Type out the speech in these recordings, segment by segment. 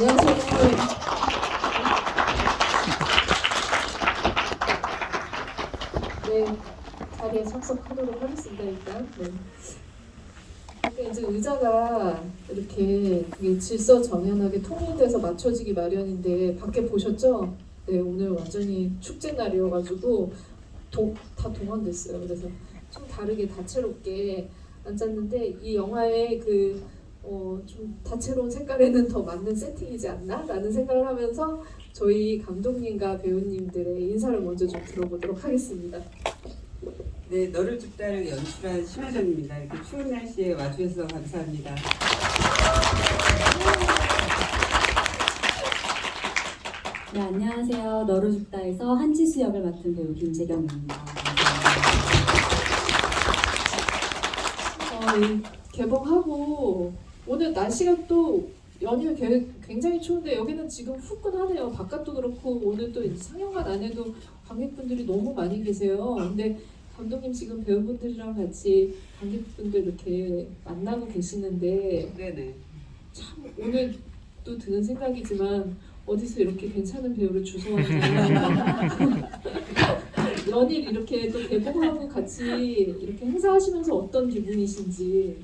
안녕하세요. 네, 자리에 참석하도록 하겠습니다. 일단. 네. 그러니까 이제 의자가 이렇게 되게 질서정연하게 통일돼서 맞춰지기 마련인데 밖에 보셨죠? 네, 오늘 완전히 축제 날이어가지고 다 동원됐어요. 그래서 좀 다르게 다채롭게 앉았는데 이 영화의 좀 다채로운 색깔에는 더 맞는 세팅이지 않나라는 생각을 하면서 저희 감독님과 배우님들의 인사를 먼저 좀 들어보도록 하겠습니다. 네, 너를 줍다를 연출한 심혜정입니다. 이렇게 추운 날씨에 와주셔서 감사합니다. 네, 안녕하세요. 너를 줍다에서 한지수 역을 맡은 배우 김재경입니다. 개봉하고 오늘 날씨가 또 연휴 굉장히 추운데 여기는 지금 후끈하네요. 바깥도 그렇고 오늘 또 상영관 안에도 관객분들이 너무 많이 계세요. 근데 감독님 지금 배우분들이랑 같이 관객분들 이렇게 만나고 계시는데 네네. 참 오늘 또 드는 생각이지만 어디서 이렇게 괜찮은 배우를 주워왔나. 연일 이렇게 또 개봉하고 같이 이렇게 행사하시면서 어떤 기분이신지.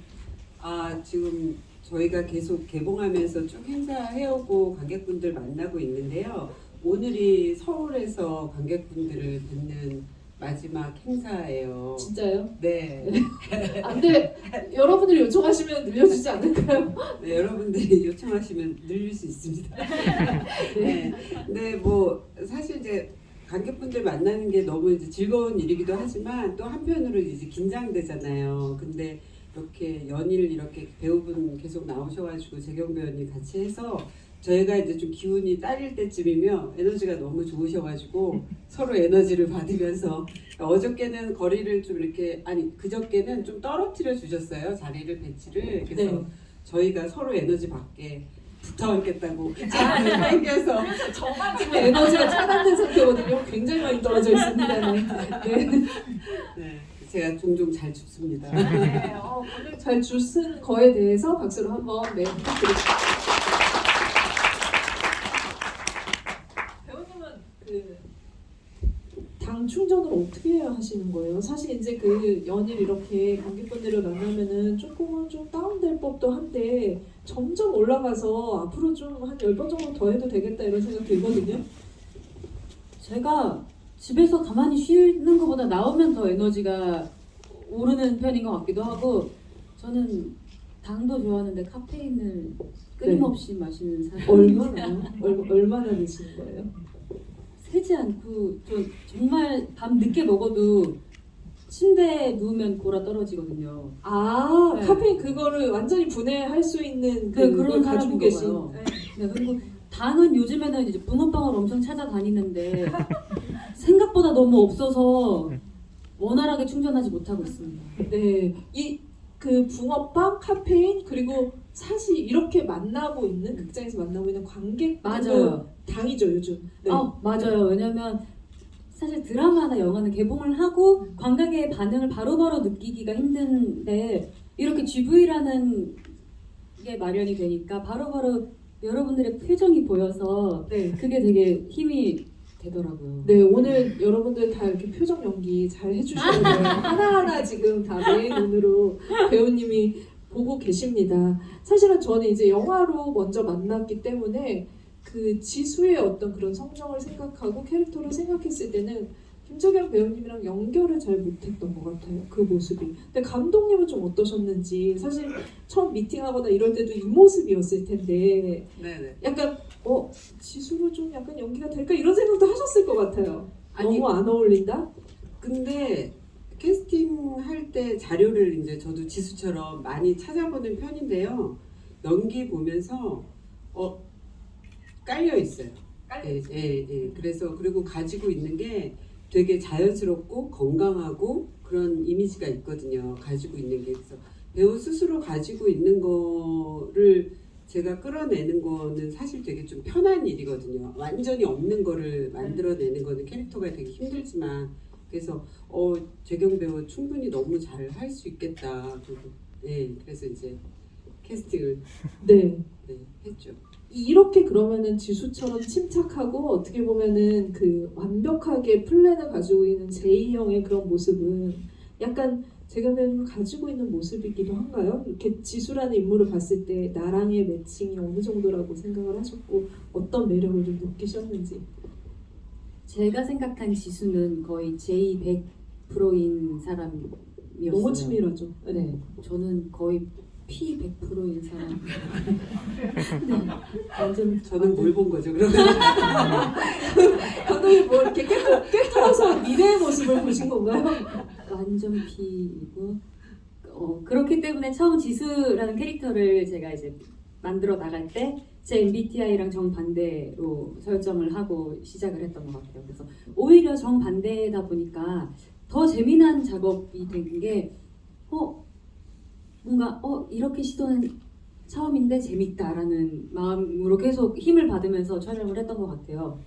지금 저희가 계속 개봉하면서 쭉 행사해오고 관객분들 만나고 있는데요. 오늘이 서울에서 관객분들을 뵙는 마지막 행사예요. 진짜요? 네. 안 돼. 여러분들이 요청하시면 늘려주지 않을까요? 네, 여러분들이 요청하시면 늘릴 수 있습니다. 네. 근데 뭐 사실 이제 관객분들 만나는 게 너무 이제 즐거운 일이기도 하지만 또 한편으로 이제 긴장되잖아요. 근데 이렇게 연일 이렇게 배우분 계속 나오셔가지고 재경 배우님 같이 해서 저희가 이제 좀 기운이 딸릴 때쯤이면 에너지가 너무 좋으셔가지고 서로 에너지를 받으면서 어저께는 거리를 좀 이렇게 그저께는 좀 떨어뜨려 주셨어요. 자리를 배치를. 그래서 네. 저희가 서로 에너지 받게 붙어 있겠다고 땡겨서 저만 지금 에너지가 차단된 상태거든요. 굉장히 많이 떨어져 있습니다. 네. 네, 제가 종종 잘 춥습니다. 네. 오늘 잘 주신 거에 대해서 박수로 한번 부탁드립니다. 배우님은 당 충전을 어떻게 하시는 거예요? 사실 이제 연일 이렇게 관객분들을 만나면은 조금은 좀 다운될 법도 한데 점점 올라가서 앞으로 좀 한 10번 정도 더 해도 되겠다 이런 생각 들거든요. 제가 집에서 가만히 쉬는 것보다 나오면 더 에너지가 오르는 편인 것 같기도 하고, 저는 당도 좋아하는데 카페인을 끊임없이 마시는 사람이에요. 얼마나 드시는 거예요? 세지 않고 정말 밤 늦게 먹어도 침대에 누우면 골아 떨어지거든요. 네. 카페인 그거를 완전히 분해할 수 있는 그런 그걸 가지고 사람인가 계신. 봐요. 네, 그리고 당은 요즘에는 이제 붕어빵을 엄청 찾아다니는데 생각보다 너무 없어서 원활하게 충전하지 못하고 있습니다. 네, 붕어빵, 카페인 그리고 사실 이렇게 만나고 있는 극장에서 만나고 있는 관객 맞아요. 당이죠 요즘. 네. 맞아요. 왜냐면 사실 드라마나 영화는 개봉을 하고 관객의 반응을 바로바로 느끼기가 힘든데 이렇게 GV라는 게 마련이 되니까 바로바로 여러분들의 표정이 보여서 네. 그게 되게 힘이 되더라고요. 네, 오늘 여러분들 다 이렇게 표정 연기 잘 해주셔야 돼요. 하나하나 지금 다 내 눈으로 배우님이 보고 계십니다. 사실은 저는 이제 영화로 먼저 만났기 때문에 지수의 어떤 그런 성정을 생각하고 캐릭터를 생각했을 때는 김재경 배우님이랑 연결을 잘 못했던 것 같아요. 그 모습이. 근데 감독님은 좀 어떠셨는지. 사실 처음 미팅하거나 이럴 때도 이 모습이었을 텐데 네네. 약간 지수로 좀 약간 연기가 될까 이런 생각도 하셨을 것 같아요. 아니, 너무 안 어울린다? 근데 캐스팅 할 때 자료를 이제 저도 지수처럼 많이 찾아보는 편인데요. 연기 보면서 깔려 있어요. 예. 그래서 그리고 가지고 있는 게 되게 자연스럽고 건강하고 그런 이미지가 있거든요. 가지고 있는 게. 그래서 배우 스스로 가지고 있는 거를 제가 끌어내는 거는 사실 되게 좀 편한 일이거든요. 완전히 없는 거를 만들어내는 거는 캐릭터가 되게 힘들지만, 그래서 재경 배우 충분히 너무 잘 할 수 있겠다. 그리고 그래서 이제 캐스팅을 네. 했죠. 이렇게 그러면은 지수처럼 침착하고 어떻게 보면은 그 완벽하게 플랜을 가지고 있는 제이형의 그런 모습은 약간 재경 배우님 가지고 있는 모습이기도 한가요? 이렇게 지수라는 인물을 봤을 때 나랑의 매칭이 어느 정도라고 생각을 하셨고 어떤 매력을 좀 느끼셨는지. 제가 생각한 지수는 거의 J 100%인 사람이었어요. 너무 치밀하죠. 네, 저는 거의 P 100%인 사람. 네, 완전 저는 뭘 본 거죠 그러면? 감독님 뭐 이렇게 깨뚫어서 미래의 모습을 보신 건가요? 완전 P이고 그렇기 때문에 처음 지수라는 캐릭터를 제가 이제 만들어 나갈 때 제 MBTI랑 정반대로 설정을 하고 시작을 했던 것 같아요. 그래서 오히려 정반대다 보니까 더 재미난 작업이 된 게 뭔가 이렇게 시도는 처음인데 재밌다라는 마음으로 계속 힘을 받으면서 촬영을 했던 것 같아요.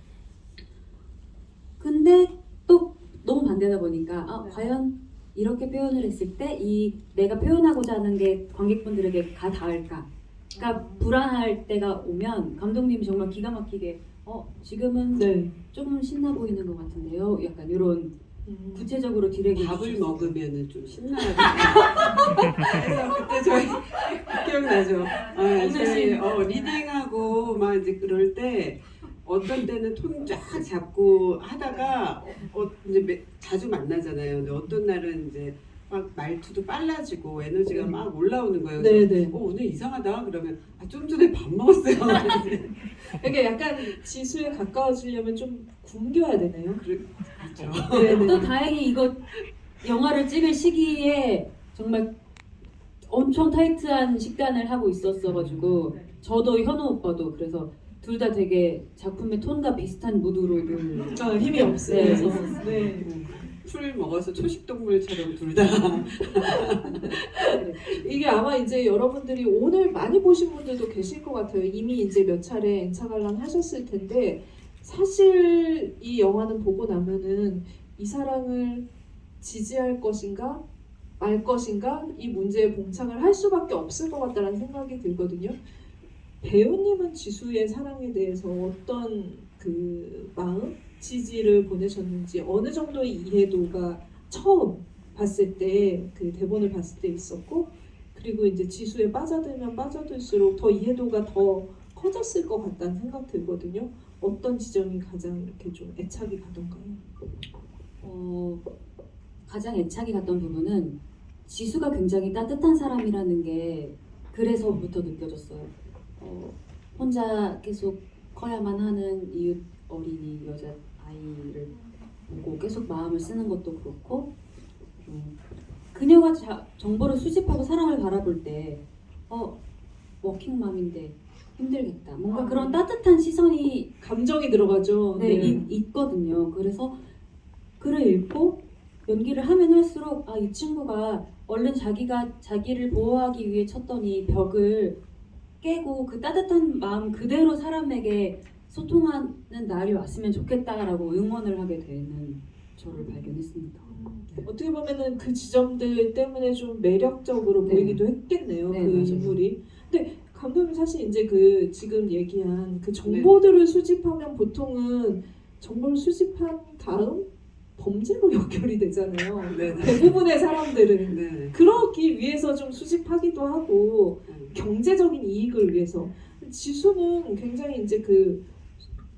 근데 또 너무 반대다 보니까 과연 이렇게 표현을 했을 때 이 내가 표현하고자 하는 게 관객분들에게 닿을까? 그러니까 불안할 때가 오면 감독님이 정말 기가 막히게 지금은 네. 조금 신나 보이는 것 같은데요. 약간 이런 구체적으로 디렉을 밥을 주셨어요. 먹으면은 좀 신나요. 그래서 그때 저희 기억나죠. 저희 리딩하고 막 이제 그럴 때 어떤 때는 톤 쫙 잡고 하다가 이제 자주 만나잖아요. 근데 어떤 날은 이제 막 말투도 빨라지고 에너지가 막 올라오는 거예요. 그래서 네네. 오늘 이상하다 그러면 좀 전에 밥 먹었어요. 그러니까 약간 지수에 가까워지려면 좀 굶겨야 되네요. 그렇죠. 네네. 또 다행히 이거 영화를 찍을 시기에 정말 엄청 타이트한 식단을 하고 있었어가지고 저도 현우 오빠도 그래서 둘 다 되게 작품의 톤과 비슷한 무드로 늘 힘이 없어요. 네, 그래서. 있었어요. 네. 풀 먹어서 초식 동물처럼 둘 다. 이게 아마 이제 여러분들이 오늘 많이 보신 분들도 계실 것 같아요. 이미 이제 몇 차례 N차 관람 하셨을 텐데 사실 이 영화는 보고 나면은 이 사랑을 지지할 것인가 말 것인가 이 문제에 봉착을 할 수밖에 없을 것 같다는 생각이 들거든요. 배우님은 지수의 사랑에 대해서 어떤 그 마음, 지지를 보내셨는지 어느 정도의 이해도가 처음 봤을 때 그 대본을 봤을 때 있었고 그리고 이제 지수에 빠져들면 빠져들수록 더 이해도가 더 커졌을 것 같다는 생각 들거든요. 어떤 지점이 가장 이렇게 좀 애착이 가던가요? 가장 애착이 갔던 부분은 지수가 굉장히 따뜻한 사람이라는 게 그래서부터 느껴졌어요. 혼자 계속 커야만 하는 이웃 어린이 여자 아이를 보고 계속 마음을 쓰는 것도 그렇고 그녀가 정보를 수집하고 사랑을 바라볼 때 워킹맘인데 힘들겠다. 뭔가 그런 따뜻한 시선이 감정이 들어가죠. 있거든요. 그래서 글을 읽고 연기를 하면 할수록 이 친구가 얼른 자기를 보호하기 위해 쳤던 이 벽을 깨고 그 따뜻한 마음 그대로 사람에게 소통하는 날이 왔으면 좋겠다라고 응원을 하게 되는 저를 발견했습니다. 어떻게 보면은 그 지점들 때문에 좀 매력적으로 네. 보이기도 했겠네요. 네, 그 맞아요. 인물이. 근데 감독님 사실 이제 그 지금 얘기한 그 정보들을 수집하면 보통은 정보를 수집한 다음 범죄로 연결이 되잖아요. 네네. 대부분의 사람들은 네. 그러기 위해서 좀 수집하기도 하고 경제적인 이익을 위해서. 지수는 굉장히 이제 그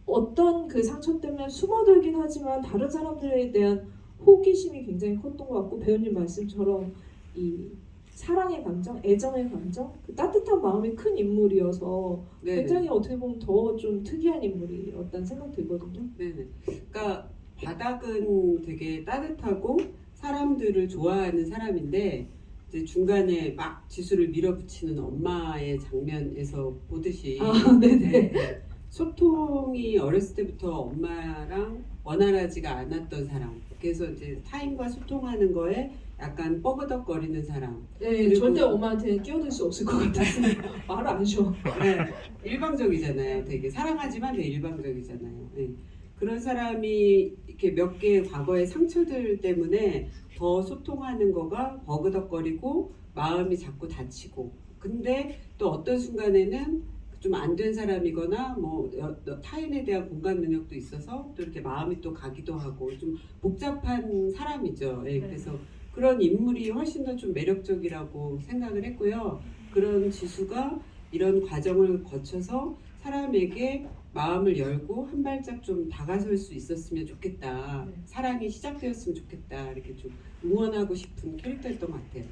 어떤 그 상처 때문에 숨어들긴 하지만 다른 사람들에 대한 호기심이 굉장히 컸던 것 같고 배우님 말씀처럼 이 사랑의 감정, 애정의 감정, 그 따뜻한 마음이 큰 인물이어서 네네. 굉장히 어떻게 보면 더 좀 특이한 인물이었다는 생각 들거든요. 네네. 그러니까 바닥은 되게 따뜻하고 사람들을 좋아하는 사람인데 이제 중간에 막 지수를 밀어붙이는 엄마의 장면에서 보듯이 네네. 소통이 어렸을 때부터 엄마랑 원활하지가 않았던 사람. 그래서 이제 타인과 소통하는 거에 약간 뻐그덕거리는 사람. 네, 그리고- 절대 엄마한테는 끼어들 수 없을 것 같아서 말을 안 쉬어. 네, 일방적이잖아요. 되게 사랑하지만 되게 일방적이잖아요. 네. 그런 사람이 이렇게 몇 개의 과거의 상처들 때문에 더 소통하는 거가 버그덕거리고 마음이 자꾸 다치고. 근데 또 어떤 순간에는 좀 안 된 사람이거나 뭐 타인에 대한 공감 능력도 있어서 또 이렇게 마음이 또 가기도 하고 좀 복잡한 사람이죠. 예, 그래서 그런 인물이 훨씬 더 좀 매력적이라고 생각을 했고요. 그런 지수가 이런 과정을 거쳐서 사람에게 마음을 열고 한 발짝 좀 다가설 수 있었으면 좋겠다. 네. 사랑이 시작되었으면 좋겠다. 이렇게 좀 응원하고 싶은 캐릭터였던 것 같아요.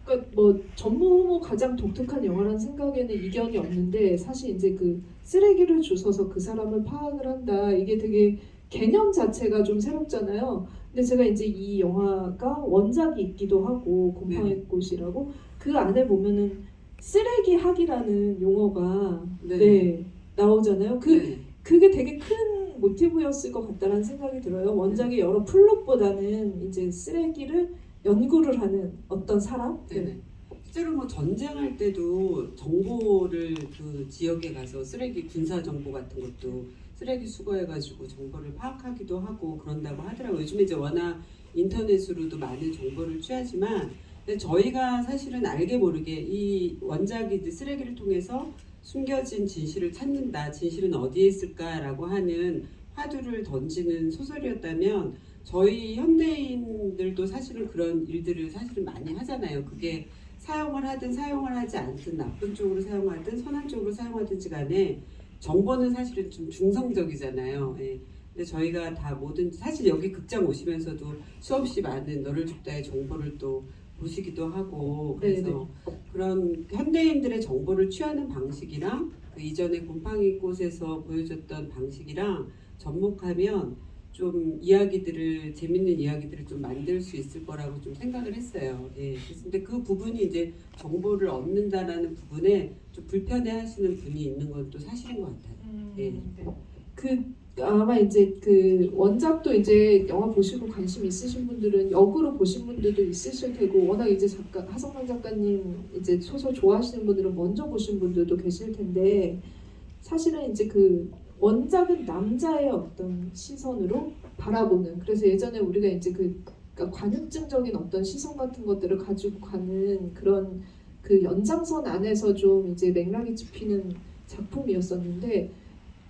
그러니까 뭐 전무 가장 독특한 영화라는 생각에는 이견이 없는데 사실 이제 그 쓰레기를 주워서 그 사람을 파악을 한다 이게 되게 개념 자체가 좀 새롭잖아요. 근데 제가 이제 이 영화가 원작이 있기도 하고 곰팡이 꽃이라고 그 안에 보면은 쓰레기 학이라는 용어가 네, 나오잖아요. 네. 그게 되게 큰 모티브였을 것 같다는 생각이 들어요. 원작의 여러 플롯보다는 이제 쓰레기를 연구를 하는 어떤 사람? 네네. 실제로 뭐 전쟁할 때도 정보를 그 지역에 가서 쓰레기 군사 정보 같은 것도 쓰레기 수거해가지고 정보를 파악하기도 하고 그런다고 하더라고요. 요즘에 이제 워낙 인터넷으로도 많은 정보를 취하지만 근데 저희가 사실은 알게 모르게 이 원작이 이제 쓰레기를 통해서 숨겨진 진실을 찾는다. 진실은 어디에 있을까라고 하는 화두를 던지는 소설이었다면 저희 현대인들도 사실은 그런 일들을 사실은 많이 하잖아요. 그게 사용을 하든 사용을 하지 않든 나쁜 쪽으로 사용하든 선한 쪽으로 사용하든지 간에 정보는 사실은 좀 중성적이잖아요. 예. 근데 저희가 다 모든 사실 여기 극장 오시면서도 수없이 많은 너를 죽다의 정보를 또 보시기도 하고 그래서 그런 현대인들의 정보를 취하는 방식이랑 그 이전에 곰팡이 꽃에서 보여줬던 방식이랑 접목하면 좀 이야기들을 재밌는 이야기들을 좀 만들 수 있을 거라고 좀 생각을 했어요. 예. 근데 그 부분이 이제 정보를 얻는다라는 부분에 좀 불편해하시는 분이 있는 건 또 사실인 것 같아요. 예. 그 아마 이제 그 원작도 이제 영화 보시고 관심 있으신 분들은 역으로 보신 분들도 있으실 테고 워낙 이제 작가 하성강 작가님 이제 소설 좋아하시는 분들은 먼저 보신 분들도 계실 텐데 사실은 이제 그 원작은 남자의 어떤 시선으로 바라보는 그래서 예전에 우리가 이제 그러니까 관육증적인 어떤 시선 같은 것들을 가지고 가는 그런 그 연장선 안에서 좀 이제 맥락이 짚히는 작품이었었는데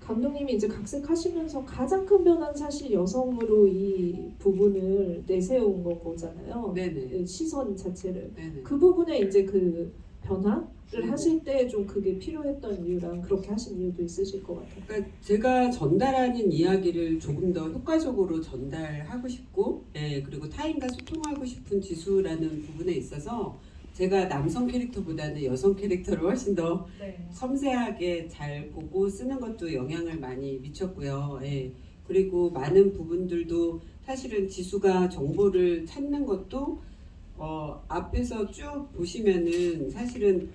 감독님이 이제 각색하시면서 가장 큰 변화는 사실 여성으로 이 부분을 내세운 거잖아요. 네네. 그 시선 자체를 네네. 그 부분에 이제 그 변화를 네네. 하실 때 좀 그게 필요했던 이유랑 그렇게 하신 이유도 있으실 것 같아요. 그러니까 제가 전달하는 이야기를 조금 더 효과적으로 전달하고 싶고, 예, 그리고 타인과 소통하고 싶은 지수라는 부분에 있어서 제가 남성 캐릭터보다는 여성 캐릭터를 훨씬 더 섬세하게 잘 보고 쓰는 것도 영향을 많이 미쳤고요. 예. 그리고 많은 부분들도 사실은 지수가 정보를 찾는 것도 앞에서 쭉 보시면은 사실은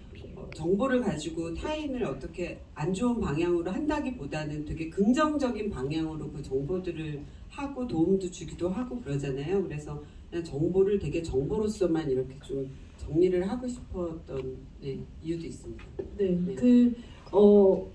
정보를 가지고 타인을 어떻게 안 좋은 방향으로 한다기보다는 되게 긍정적인 방향으로 그 정보들을 하고 도움도 주기도 하고 그러잖아요. 그래서 그냥 정보를 되게 정보로서만 이렇게 좀 정리를 하고 싶었던 이유도 있습니다. 네, 네.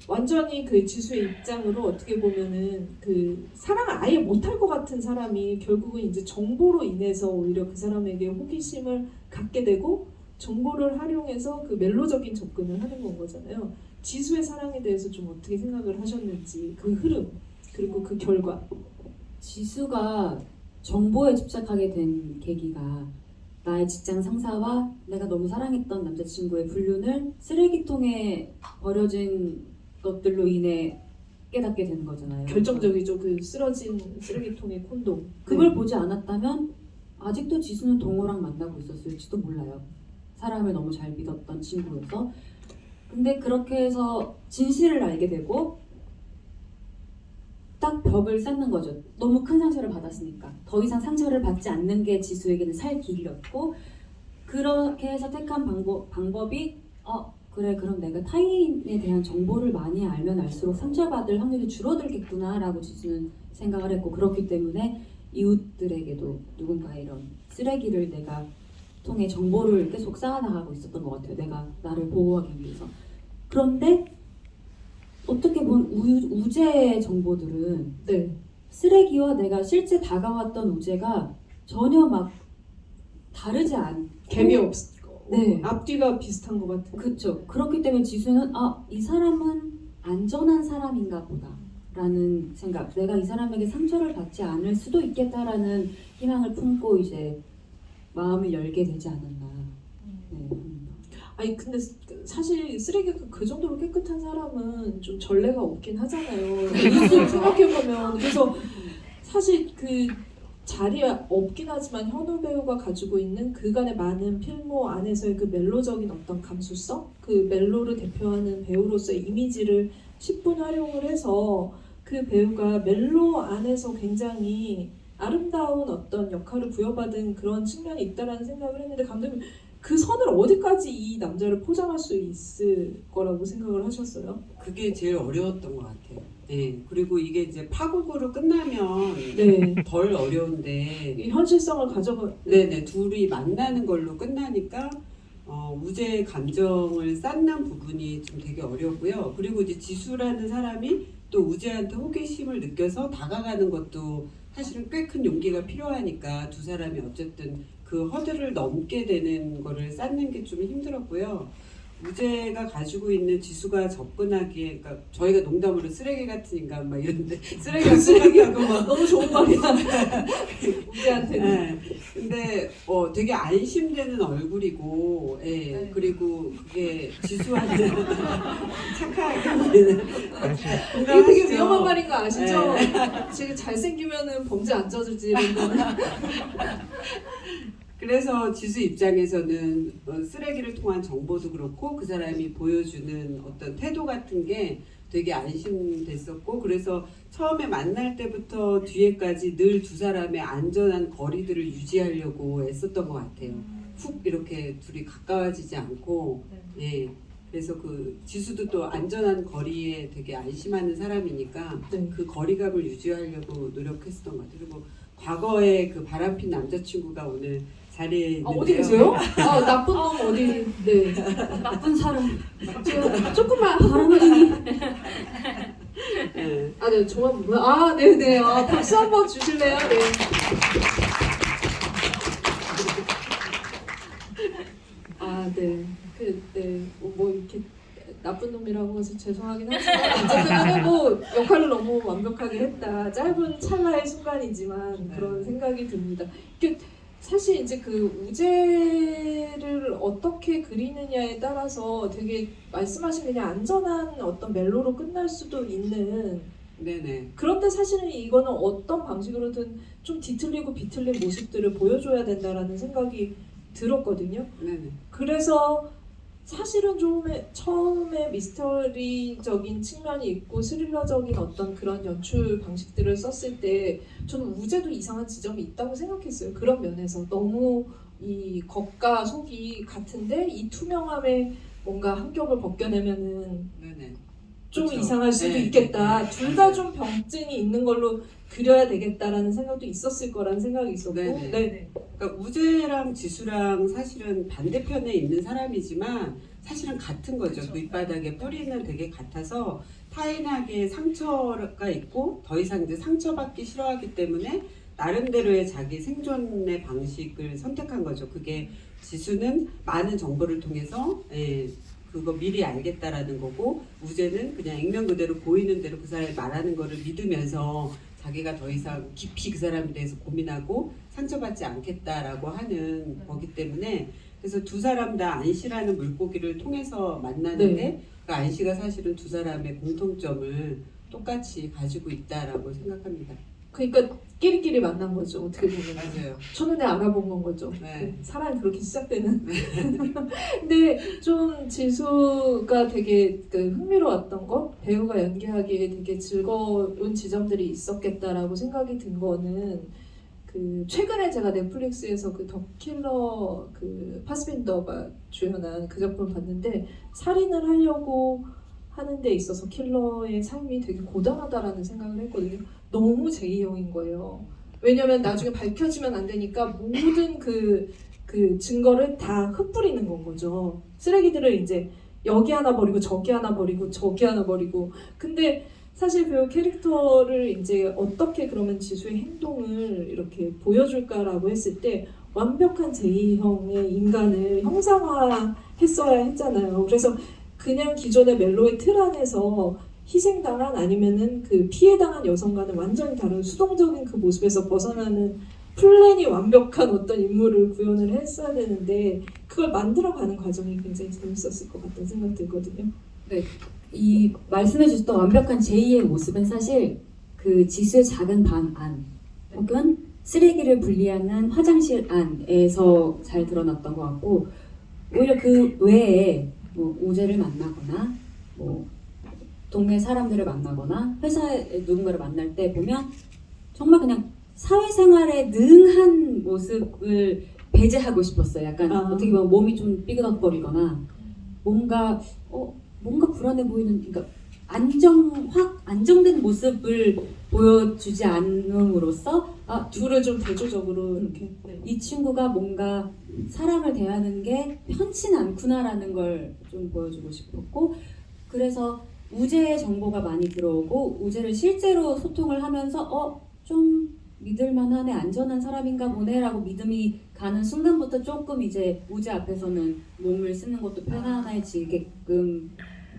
완전히 그 지수의 입장으로 어떻게 보면은 그 사랑을 아예 못할 것 같은 사람이 결국은 이제 정보로 인해서 오히려 그 사람에게 호기심을 갖게 되고 정보를 활용해서 그 멜로적인 접근을 하는 건 거잖아요. 지수의 사랑에 대해서 좀 어떻게 생각을 하셨는지 그 흐름 그리고 그 결과. 지수가 정보에 집착하게 된 계기가 나의 직장 상사와 내가 너무 사랑했던 남자친구의 불륜을 쓰레기통에 버려진 것들로 인해 깨닫게 되는 거잖아요. 결정적이죠. 그 쓰러진 쓰레기통의 콘돔. 그걸 보지 않았다면 아직도 지수는 동호랑 만나고 있었을지도 몰라요. 사람을 너무 잘 믿었던 친구여서. 근데 그렇게 해서 진실을 알게 되고 딱 벽을 쌓는 거죠. 너무 큰 상처를 받았으니까. 더 이상 상처를 받지 않는 게 지수에게는 살 길이었고 그렇게 해서 택한 방법이 그래 그럼 내가 타인에 대한 정보를 많이 알면 알수록 상처받을 확률이 줄어들겠구나 라고 지수는 생각을 했고 그렇기 때문에 이웃들에게도 누군가 이런 쓰레기를 내가 통해 정보를 계속 쌓아나가고 있었던 것 같아요. 내가 나를 보호하기 위해서. 그런데 어떻게 보면 우제의 정보들은 네. 쓰레기와 내가 실제 다가왔던 우제가 전혀 막 다르지 않고 갭이 네. 앞뒤가 비슷한 것 같아요. 그렇죠. 그렇기 때문에 지수는 이 사람은 안전한 사람인가 보다라는 생각, 내가 이 사람에게 상처를 받지 않을 수도 있겠다라는 희망을 품고 이제 마음을 열게 되지 않았나. 네. 아니 근데 사실 쓰레기가 그 정도로 깨끗한 사람은 좀 전례가 없긴 하잖아요. 생각해보면 그래서 사실 그 자리에 없긴 하지만 현우 배우가 가지고 있는 그간의 많은 필모 안에서의 그 멜로적인 어떤 감수성, 그 멜로를 대표하는 배우로서의 이미지를 10분 활용을 해서 그 배우가 멜로 안에서 굉장히 아름다운 어떤 역할을 부여받은 그런 측면이 있다라는 생각을 했는데 감독님 그 선을 어디까지 이 남자를 포장할 수 있을 거라고 생각을 하셨어요? 그게 제일 어려웠던 것 같아요. 네. 그리고 이게 이제 파국으로 끝나면 네, 덜 어려운데 이 현실성을 가져가. 네네 둘이 만나는 걸로 끝나니까 우재의 감정을 쌓는 부분이 좀 되게 어렵고요. 그리고 이제 지수라는 사람이 또 우재한테 호기심을 느껴서 다가가는 것도 사실은 꽤 큰 용기가 필요하니까 두 사람이 어쨌든 그 허들을 넘게 되는 거를 쌓는 게 좀 힘들었고요. 우재가 가지고 있는 지수가 접근하기에, 그러니까 저희가 농담으로 쓰레기 같은 인간 막 이런데 쓰레기가 쓰레기하고 막 너무 좋은 말이야. 우리한테는. 네. 근데 되게 안심되는 얼굴이고, 예. 네. 그리고 그게 지수한테 착하게 하는 이게 되게 위험한 말인 거 아시죠? 네. 지금 잘생기면은 범죄 안 저지르는 거는. 그래서 지수 입장에서는 쓰레기를 통한 정보도 그렇고 그 사람이 보여주는 어떤 태도 같은 게 되게 안심됐었고, 그래서 처음에 만날 때부터 뒤에까지 늘 두 사람의 안전한 거리들을 유지하려고 애썼던 것 같아요. 훅 이렇게 둘이 가까워지지 않고, 예. 그래서 그 지수도 또 안전한 거리에 되게 안심하는 사람이니까 네. 그 거리감을 유지하려고 노력했었던 것 같아요. 그리고 과거에 그 바람핀 남자친구가 오늘 자리에 있는데요. 어디 계세요? 나쁜 놈 어디? 네. 나쁜 사람. 제가 조금만. 바람둥이. 예. 네, 종합 뭐야? 네네. 박수 한번 주실래요? 네. 네. 네. 뭐 이렇게 나쁜 놈이라고 해서 죄송하긴 하지만 어쨌든 뭐 역할을 너무 완벽하게 했다. 짧은 찰나의 순간이지만 그런 생각이 듭니다. 사실 이제 그 우재를 어떻게 그리느냐에 따라서 되게 말씀하신 그냥 안전한 어떤 멜로로 끝날 수도 있는. 네네. 그런데 사실은 이거는 어떤 방식으로든 좀 뒤틀리고 비틀린 모습들을 보여줘야 된다라는 생각이 들었거든요. 네네. 그래서 사실은 좀 처음에 미스터리적인 측면이 있고 스릴러적인 어떤 그런 연출 방식들을 썼을 때 저는 우재도 이상한 지점이 있다고 생각했어요. 그런 면에서 너무 이 겉과 속이 같은데 이 투명함에 뭔가 한 겹을 벗겨내면은 네네. 좀 그렇죠. 이상할 수도 네. 있겠다. 둘 다 좀 병증이 있는 걸로 그려야 되겠다라는 생각도 있었을 거라는 생각이 있었고. 네네. 네네. 그러니까 우재랑 지수랑 사실은 반대편에 있는 사람이지만 사실은 같은 거죠. 그렇죠. 밑바닥에 뿌리는 되게 같아서 타인에게 상처가 있고 더 이상 이제 상처받기 싫어하기 때문에 나름대로의 자기 생존의 방식을 선택한 거죠. 그게 지수는 많은 정보를 통해서 그거 미리 알겠다라는 거고, 우재는 그냥 액면 그대로 보이는 대로 그 사람이 말하는 거를 믿으면서 자기가 더 이상 깊이 그 사람에 대해서 고민하고 상처받지 않겠다라고 하는 거기 때문에, 그래서 두 사람 다 안시라는 물고기를 통해서 만나는데 네. 그 안시가 사실은 두 사람의 공통점을 똑같이 가지고 있다라고 생각합니다. 그러니까 끼리끼리 만난 거죠. 어떻게 보면. 맞아요. 첫눈에 알아본 건 거죠. 네. 사랑이 그렇게 시작되는. 근데 좀 지수가 되게 흥미로웠던 거, 배우가 연기하기에 되게 즐거운 지점들이 있었겠다라고 생각이 든 거는 그 최근에 제가 넷플릭스에서 그 더 킬러 그 파스빈더가 주연한 그 작품을 봤는데, 살인을 하려고 하는 데 있어서 킬러의 삶이 되게 고단하다라는 생각을 했거든요. 너무 제2형인 거예요. 왜냐면 나중에 밝혀지면 안 되니까 모든 그 증거를 다 흩뿌리는 건 거죠. 쓰레기들을 이제 여기 하나 버리고 저기 하나 버리고 저기 하나 버리고. 근데 사실 배우 캐릭터를 이제 어떻게 그러면 지수의 행동을 이렇게 보여줄까라고 했을 때 완벽한 제2형의 인간을 형상화했어야 했잖아요. 그래서 그냥 기존의 멜로의 틀 안에서 희생당한 아니면은 그 피해당한 여성과는 완전히 다른 수동적인 그 모습에서 벗어나는 플랜이 완벽한 어떤 인물을 구현을 했어야 되는데 그걸 만들어가는 과정이 굉장히 재밌었을 것 같다는 생각 들거든요. 이 말씀해 주셨던 완벽한 제2의 모습은 사실 그 지수의 작은 방 안 혹은 쓰레기를 분리하는 화장실 안에서 잘 드러났던 것 같고 오히려 그 외에 뭐 우재를 만나거나 뭐 동네 사람들을 만나거나 회사에 누군가를 만날 때 보면 정말 그냥 사회생활에 능한 모습을 배제하고 싶었어요. 약간 어떻게 보면 몸이 좀 삐그덕거리거나 뭔가 불안해 보이는 그러니까 안정된 모습을 보여주지 않음으로써 둘을 좀 대조적으로 이렇게 이 친구가 뭔가 사람을 대하는 게 편치 않구나라는 걸 좀 보여주고 싶었고 그래서 우재의 정보가 많이 들어오고 우재를 실제로 소통을 하면서 좀 믿을만하네 안전한 사람인가 보네라고 믿음이 가는 순간부터 조금 이제 우재 앞에서는 몸을 쓰는 것도 편안해지게끔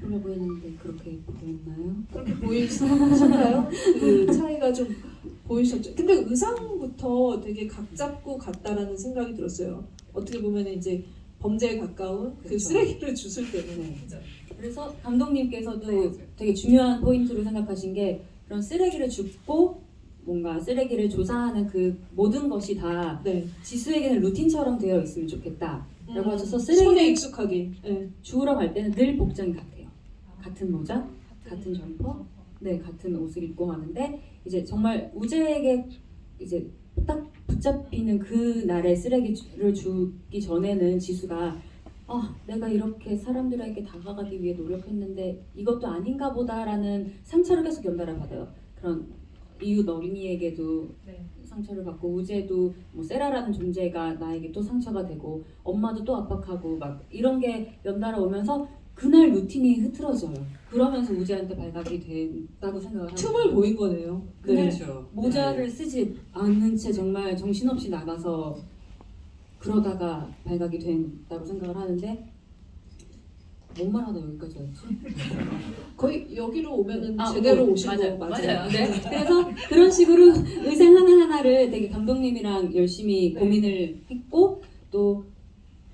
하려고 했는데 그렇게 보였나요? 그렇게 보이시나요? 그 차이가 좀 보이셨죠? 근데 의상부터 되게 각 잡고 갔다라는 생각이 들었어요. 어떻게 보면 이제 범죄에 가까운 그 그렇죠. 쓰레기를 주술 때문에. 그래서 감독님께서도 되게 중요한 포인트로 생각하신 게 그런 쓰레기를 줍고 뭔가 쓰레기를 조사하는 그 모든 것이 다 네. 지수에게는 루틴처럼 되어 있으면 좋겠다. 라고 하셔서 손에 쓰레기를 익숙하게. 네. 주우러 갈 때는 늘 복장이 같아요. 같은 모자, 같은 점퍼, 같은 옷을 입고 가는데 이제 정말 우재에게 이제 딱 붙잡히는 그 날의 쓰레기를 주기 전에는 지수가 내가 이렇게 사람들에게 다가가기 위해 노력했는데 이것도 아닌가 보다라는 상처를 계속 연달아 받아요. 그런 이웃 어린이에게도 상처를 받고 우재도 뭐 세라라는 존재가 나에게 또 상처가 되고 엄마도 또 압박하고 막 이런 게 연달아 오면서 그날 루틴이 흐트러져요. 그러면서 우재한테 발각이 된다고 생각을 합니다. 틈을 보인 거네요. 네. 그렇죠. 모자를 쓰지 않는 채 정말 정신없이 나가서 그러다가 발각이 된다고 생각을 하는데 뭔 말하다 여기까지 왔지? 거의 여기로 오면은 제대로 오신 거 맞아요. 네. 그래서 그런 식으로 의상 하나하나를 되게 감독님이랑 열심히 고민을 했고 또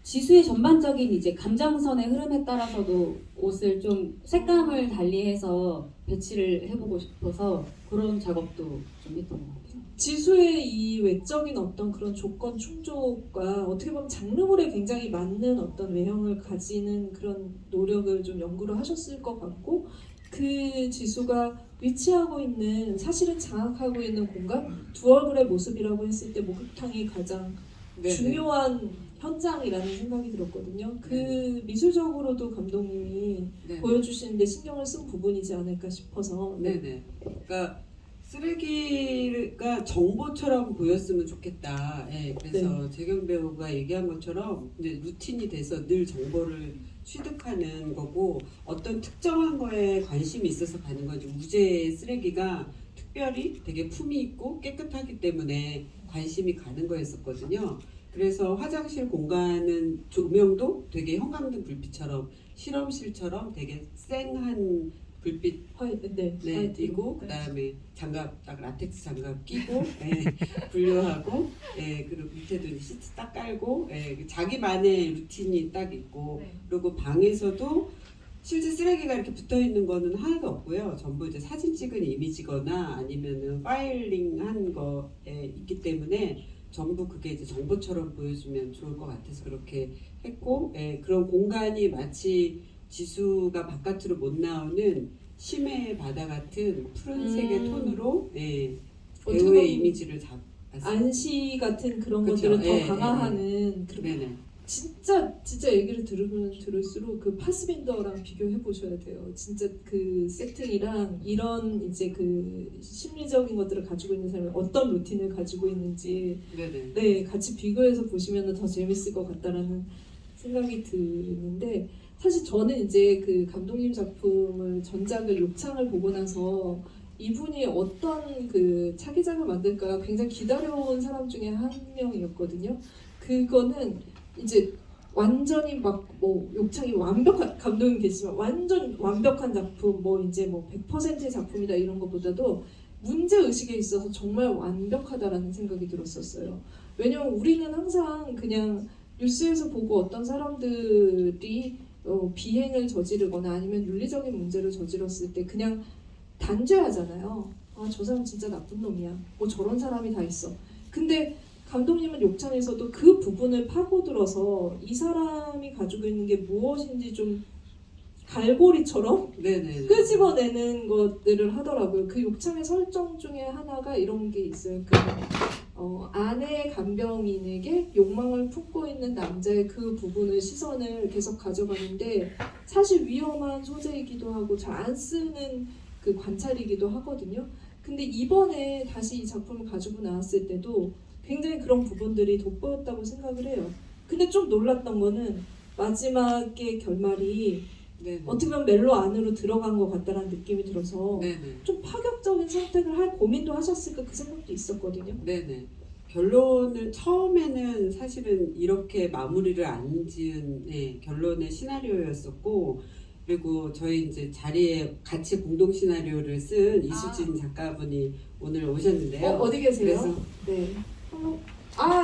지수의 전반적인 이제 감정선의 흐름에 따라서도 옷을 좀 색감을 달리해서 배치를 해보고 싶어서 그런 작업도 좀 했던 것 같아요. 지수의 이 외적인 어떤 그런 조건 충족과 어떻게 보면 장르물에 굉장히 맞는 어떤 외형을 가지는 그런 노력을 좀 연구를 하셨을 것 같고 그 지수가 위치하고 있는 사실은 장악하고 있는 공간 두 얼굴의 모습이라고 했을 때 목욕탕이 가장 중요한 현장이라는 생각이 들었거든요. 그 미술적으로도 감독님이 보여주시는데 신경을 쓴 부분이지 않을까 싶어서. 네네. 그러니까 쓰레기가 정보처럼 보였으면 좋겠다. 그래서 재경 배우가 얘기한 것처럼 이제 루틴이 돼서 늘 정보를 취득하는 거고 어떤 특정한 거에 관심이 있어서 가는 거지. 우재의 쓰레기가 특별히 되게 품이 있고 깨끗하기 때문에 관심이 가는 거였었거든요. 그래서 화장실 공간은 조명도 되게 형광등 불빛처럼 실험실처럼 되게 쌩한 불빛 띄고 그다음에 장갑 딱 라텍스 장갑 끼고 분류하고 그리고 밑에도 시트 딱 깔고 자기만의 루틴이 딱 있고 그리고 방에서도 실제 쓰레기가 이렇게 붙어 있는 거는 하나도 없고요. 전부 이제 사진 찍은 이미지거나 아니면은 파일링한 거에 있기 때문에 전부 그게 이제 정보처럼 보여주면 좋을 것 같아서 그렇게 했고 그런 공간이 마치 지수가 바깥으로 못 나오는 심해 바다 같은 푸른색의 톤으로 배우의 이미지를 잡았어요. 안시 같은 그런 그쵸? 것들을 더 강화하는 네네. 진짜 얘기를 들으면 들을수록 그 파스빈더랑 비교해 보셔야 돼요. 진짜 그 세팅이랑 이런 이제 그 심리적인 것들을 가지고 있는 사람이 어떤 루틴을 가지고 있는지 같이 비교해서 보시면 더 재밌을 것 같다라는 생각이 드는데 사실 저는 이제 그 감독님 작품을 전작을 욕창을 보고 나서 이분이 어떤 그 차기작을 만들까 굉장히 기다려온 사람 중에 한 명이었거든요. 그거는 이제 완전히 막 뭐 욕창이 완벽한 감독님 계시지만 완전 완벽한 작품 뭐 이제 뭐 100%의 작품이다 이런 것보다도 문제 의식에 있어서 정말 완벽하다라는 생각이 들었었어요. 왜냐면 우리는 항상 그냥 뉴스에서 보고 어떤 사람들이 비행을 저지르거나 아니면 윤리적인 문제를 저질렀을 때 그냥 단죄하잖아요. 아, 저 사람 진짜 나쁜 놈이야. 뭐 저런 사람이 다 있어. 근데 감독님은 욕창에서도 그 부분을 파고들어서 이 사람이 가지고 있는 게 무엇인지 좀 갈고리처럼 네네. 끄집어내는 것들을 하더라고요. 그 욕창의 설정 중에 하나가 이런 게 있어요. 그 아내 간병인에게 욕망을 품고 있는 남자의 그 부분을 시선을 계속 가져가는데 사실 위험한 소재이기도 하고 잘 안 쓰는 그 관찰이기도 하거든요. 근데 이번에 다시 이 작품을 가지고 나왔을 때도 굉장히 그런 부분들이 돋보였다고 생각을 해요. 근데 좀 놀랐던 거는 마지막의 결말이 네네. 어떻게 보면 멜로 안으로 들어간 것 같다라는 느낌이 들어서 네네. 좀 파격적인 선택을 할 고민도 하셨을까 그 생각도 있었거든요. 네네. 결론은 처음에는 사실은 이렇게 마무리를 안 지은 결론의 시나리오였었고, 그리고 저희 이제 자리에 같이 공동 시나리오를 쓴 이수진 작가분이 오늘 오셨는데요. 어디 계세요? 그래서 네.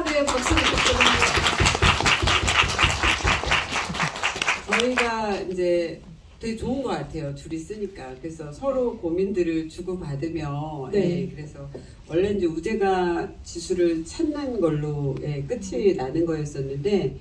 네, 박수 부탁드립니다. 저희가 이제 되게 좋은 것 같아요. 둘이 쓰니까. 그래서 서로 고민들을 주고받으며, 네. 그래서 원래 이제 우재가 지수를 찾는 걸로 끝이 나는 거였었는데,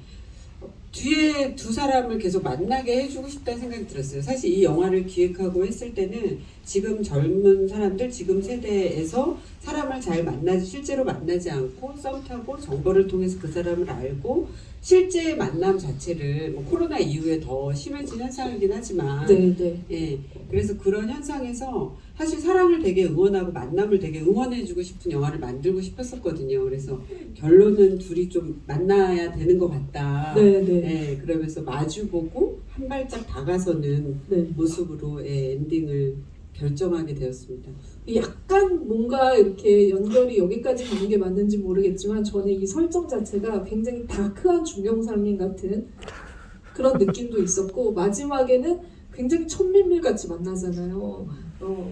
뒤에 두 사람을 계속 만나게 해주고 싶다는 생각이 들었어요. 사실 이 영화를 기획하고 했을 때는 지금 젊은 사람들, 지금 세대에서 사람을 잘 실제로 만나지 않고 썸 타고 정보를 통해서 그 사람을 알고 실제 만남 자체를 뭐 코로나 이후에 더 심해진 현상이긴 하지만 네. 그래서 그런 현상에서 사실 사랑을 되게 응원하고 만남을 되게 응원해주고 싶은 영화를 만들고 싶었었거든요. 그래서 결론은 둘이 좀 만나야 되는 것 같다. 네. 그러면서 마주보고 한 발짝 다가서는 네. 모습으로 엔딩을 결정하게 되었습니다. 약간 뭔가 이렇게 연결이 여기까지 가는 게 맞는지 모르겠지만 저는 이 설정 자체가 굉장히 다크한 중경상인 같은 그런 느낌도 있었고 마지막에는 굉장히 천민밀 같이 만나잖아요.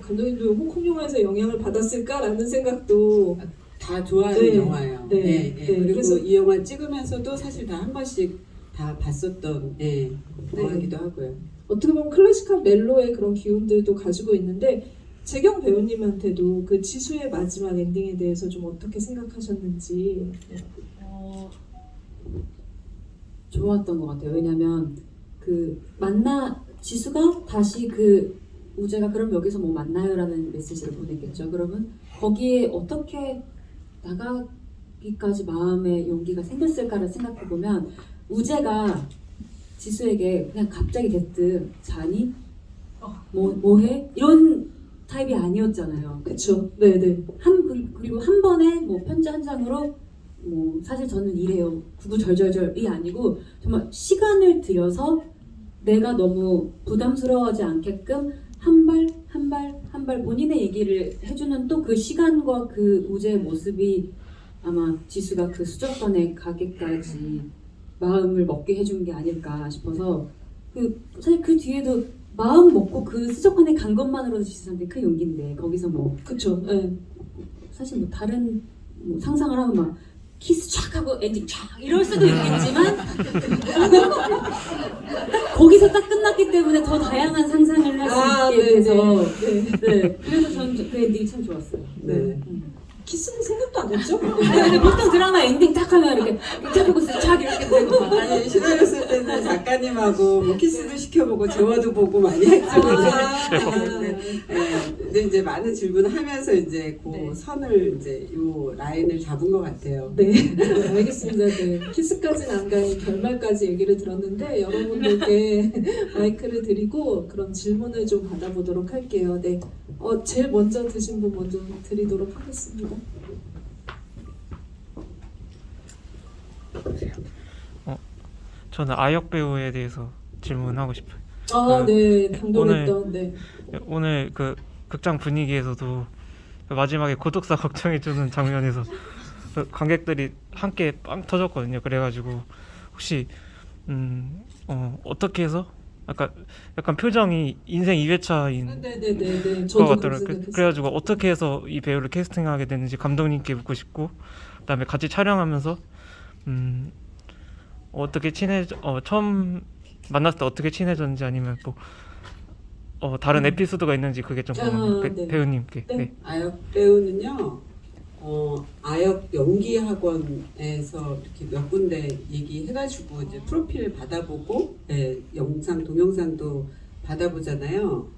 감독님도 홍콩 영화에서 영향을 받았을까라는 생각도 다 좋아하는 네. 영화예요. 네. 그리고 그래서 이 영화 찍으면서도 사실 다 한 번씩 다 봤었던 영화이기도 하고요. 어떻게 보면 클래식한 멜로의 그런 기운들도 가지고 있는데 재경 배우님한테도 그 지수의 마지막 엔딩에 대해서 좀 어떻게 생각하셨는지. 좋았던 것 같아요. 왜냐면 그 지수가 다시 그 우재가 그럼 여기서 뭐 만나요라는 메시지를 보냈겠죠. 그러면 거기에 어떻게 나가기까지 마음의 용기가 생겼을까를 생각해 보면 우재가 지수에게 그냥 갑자기 대뜸 자니? 뭐해? 이런 타입이 아니었잖아요. 그쵸. 네네. 그리고 한 번에 뭐 편지 한 장으로 뭐 사실 저는 이래요. 구구절절절이 아니고 정말 시간을 들여서 내가 너무 부담스러워하지 않게끔 한 발 본인의 얘기를 해주는 또 그 시간과 그 우재의 모습이 아마 지수가 그 수족관에 가기까지 마음을 먹게 해준 게 아닐까 싶어서 사실 그 뒤에도 마음 먹고 그 수족관에 간 것만으로도 지수한테 큰 용기인데 거기서 뭐 그쵸. 네. 사실 뭐 다른 뭐 상상을 하면 막 키스 촥 하고 엔딩 촥 이럴 수도 있겠지만 거기서 딱 끝났기 때문에 더 다양한 상상을 할 수 있게 돼서 네. 그래서 저는 그 엔딩이 참 좋았어요. 네. 키스는 생각도 안 했죠? 근데 보통 드라마 엔딩 딱 하면 이렇게 쫙 하고 촥 이렇게 되고 아니 시나리오 쓸 때는 작가님하고 뭐 키스도 시켜보고 재워도 보고 많이 했죠. 근데 이제 많은 질문을 하면서 이제 그 선을 이제 요 라인을 잡은 것 같아요. 네, 알겠습니다. 네. 키스까지는 안 가요. 결말까지 얘기를 들었는데 여러분들께 마이크를 드리고 그런 질문을 좀 받아보도록 할게요. 네, 제일 먼저 드신 분 먼저 드리도록 하겠습니다. 저는 아역 배우에 대해서 질문하고 싶어요. 네, 당돌했던 네. 오늘 그 극장 분위기에서도 마지막에 고독사 걱정해주는 장면에서 관객들이 함께 빵 터졌거든요. 그래가지고 혹시 어떻게 해서 약간 표정이 인생 2회차인 네네네네. 것 저도 그렇게 같더라고요. 생각했어요. 그래가지고 어떻게 해서 이 배우를 캐스팅하게 됐는지 감독님께 묻고 싶고, 그다음에 같이 촬영하면서 어떻게 처음 만났을 때 어떻게 친해졌는지, 아니면 뭐 다른 에피소드가 있는지 그게 좀 궁금해요. 네. 배우님께. 네. 네. 아역 배우는요. 아역 연기 학원에서 이렇게 몇 군데 얘기해가지고 이제 프로필 받아보고, 영상 동영상도 받아보잖아요.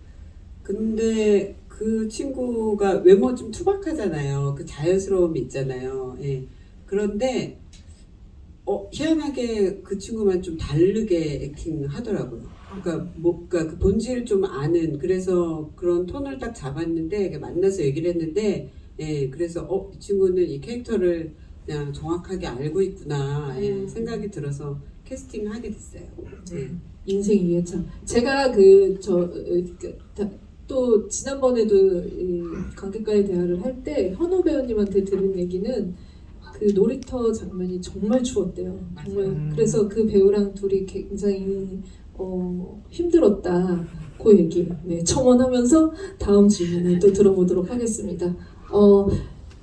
근데 그 친구가 외모 좀 투박하잖아요. 그 자연스러움이 있잖아요. 예. 그런데 희한하게 그 친구만 좀 다르게 액팅 하더라고요. 그러니까 그 본질을 좀 아는, 그래서 그런 톤을 딱 잡았는데, 만나서 얘기를 했는데, 그래서 이 친구는 이 캐릭터를 그냥 정확하게 알고 있구나, 생각이 들어서 캐스팅하게 됐어요. 인생 2회차. 제가 또 지난번에도 이 관객과의 대화를 할 때 현우 배우님한테 들은 얘기는 그 놀이터 장면이 정말 추웠대요. 정말. 그래서 그 배우랑 둘이 굉장히 힘들었다. 그 얘기 첨언하면서 다음 질문을 또 들어보도록 하겠습니다.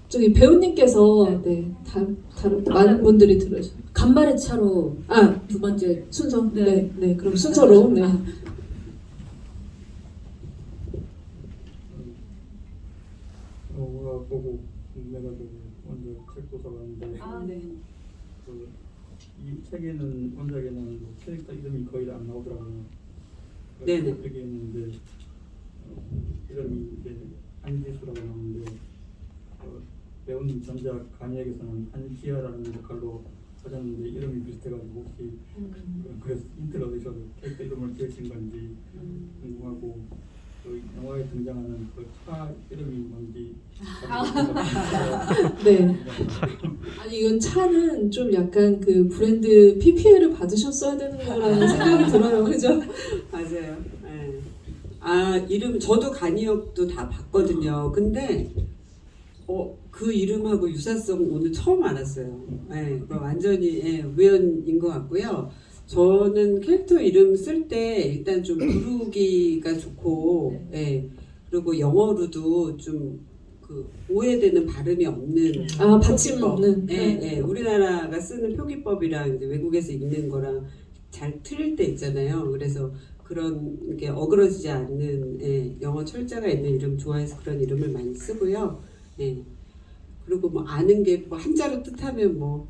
저기 배우님께서 다른 많은 분들이 들으셔. 간발의 차로 두 번째 순서. 네. 네. 그럼 순서로. 네. 영화 보고 궁금해가지고 먼저 책도 사봤는데 네. 이 책에는 원작에는 뭐 캐릭터 이름이 거의 안 나오더라고요. 네네. 여기 있는데 이름이 이제 안지수라고 나오는데 배우님 전작 간이에게서는 한지아라는 역할로 하셨는데 이름이 비슷해가지고 혹시 그래서 힌트를 얻으셔서 캐릭터 이름을 지으신 건지 궁금하고, 그 영화에 등장하는 그 차 이름이 뭔지 네. 아니 이건 차는 좀 약간 그 브랜드 PPL을 받으셨어야 되는 거라는 생각이 들어요. 그죠? 맞아요. 이름 저도 간이역도 다 봤거든요. 근데 그 이름하고 유사성 오늘 처음 알았어요. 완전히 우연인 것 같고요. 저는 캐릭터 이름 쓸 때 일단 좀 부르기가 좋고, 그리고 영어로도 좀 그 오해되는 발음이 없는 받침 표기법. 없는. 우리나라가 쓰는 표기법이랑 이제 외국에서 읽는 거랑 잘 틀릴 때 있잖아요. 그래서 그런 게 어그러지지 않는 영어 철자가 있는 이름 좋아해서 그런 이름을 많이 쓰고요. 그리고 뭐 아는 게 뭐 한자로 뜻하면 뭐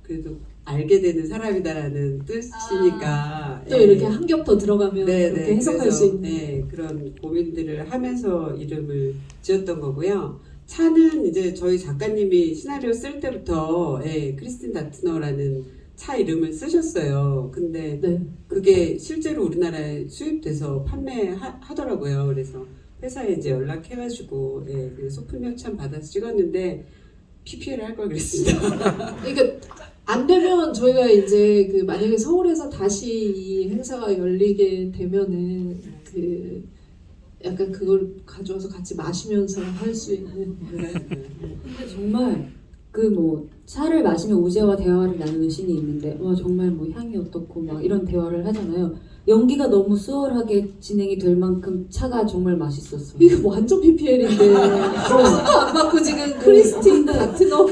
그래도 알게 되는 사람이다라는 뜻이니까 또 이렇게 한 겹 더 들어가면 그렇게 해석할 그래서, 수 있는. 그런 고민들을 하면서 이름을 지었던 거고요. 차는 이제 저희 작가님이 시나리오 쓸 때부터 크리스틴 다트너라는 차 이름을 쓰셨어요. 근데 그게 실제로 우리나라에 수입돼서 판매하더라고요. 그래서 회사에 이제 연락해가지고 소품 협찬 받아서 찍었는데 PPL 할 걸 그랬습니다. 그러니까 안 되면 저희가 이제 그 만약에 서울에서 다시 이 행사가 열리게 되면은 그 약간 그걸 가져와서 같이 마시면서 할 수 있는. 근데 정말 그 뭐 차를 마시며 우재와 대화를 나누는 씬이 있는데 정말 뭐 향이 어떻고 막 이런 대화를 하잖아요. 연기가 너무 수월하게 진행이 될 만큼 차가 정말 맛있었어요. 이거 뭐 완전 PPL인데 하나도 안 받고 지금 크리스틴 다트너.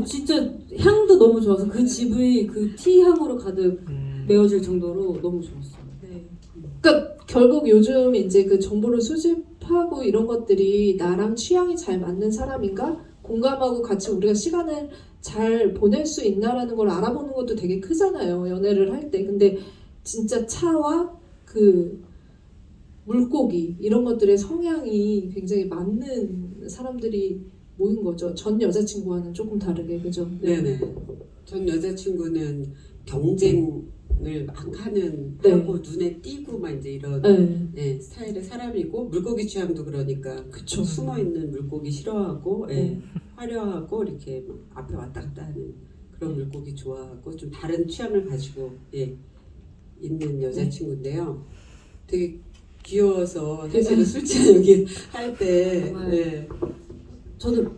진짜 향도 너무 좋아서 그 집이 그 티 향으로 가득 메워질 정도로 너무 좋았어요. 그러니까 결국 요즘 이제 그 정보를 수집하고 이런 것들이 나랑 취향이 잘 맞는 사람인가 공감하고 같이 우리가 시간을 잘 보낼 수 있나라는 걸 알아보는 것도 되게 크잖아요. 연애를 할 때. 근데 진짜 차와 그 물고기 이런 것들의 성향이 굉장히 맞는 사람들이 모인 거죠. 전 여자친구와는 조금 다르게, 그죠? 네네. 전 여자친구는 경쟁을 막 하고 눈에 띄고 막 이제 이런 스타일의 사람이고, 물고기 취향도 그러니까 그쵸. 숨어 있는 물고기 싫어하고 화려하고 이렇게 막 앞에 왔다 갔다 하는 그런 물고기 좋아하고 좀 다른 취향을 가지고 있는 여자친구인데요. 되게 귀여워서 사실은 술 취한 여기 할때 정말. 네. 저도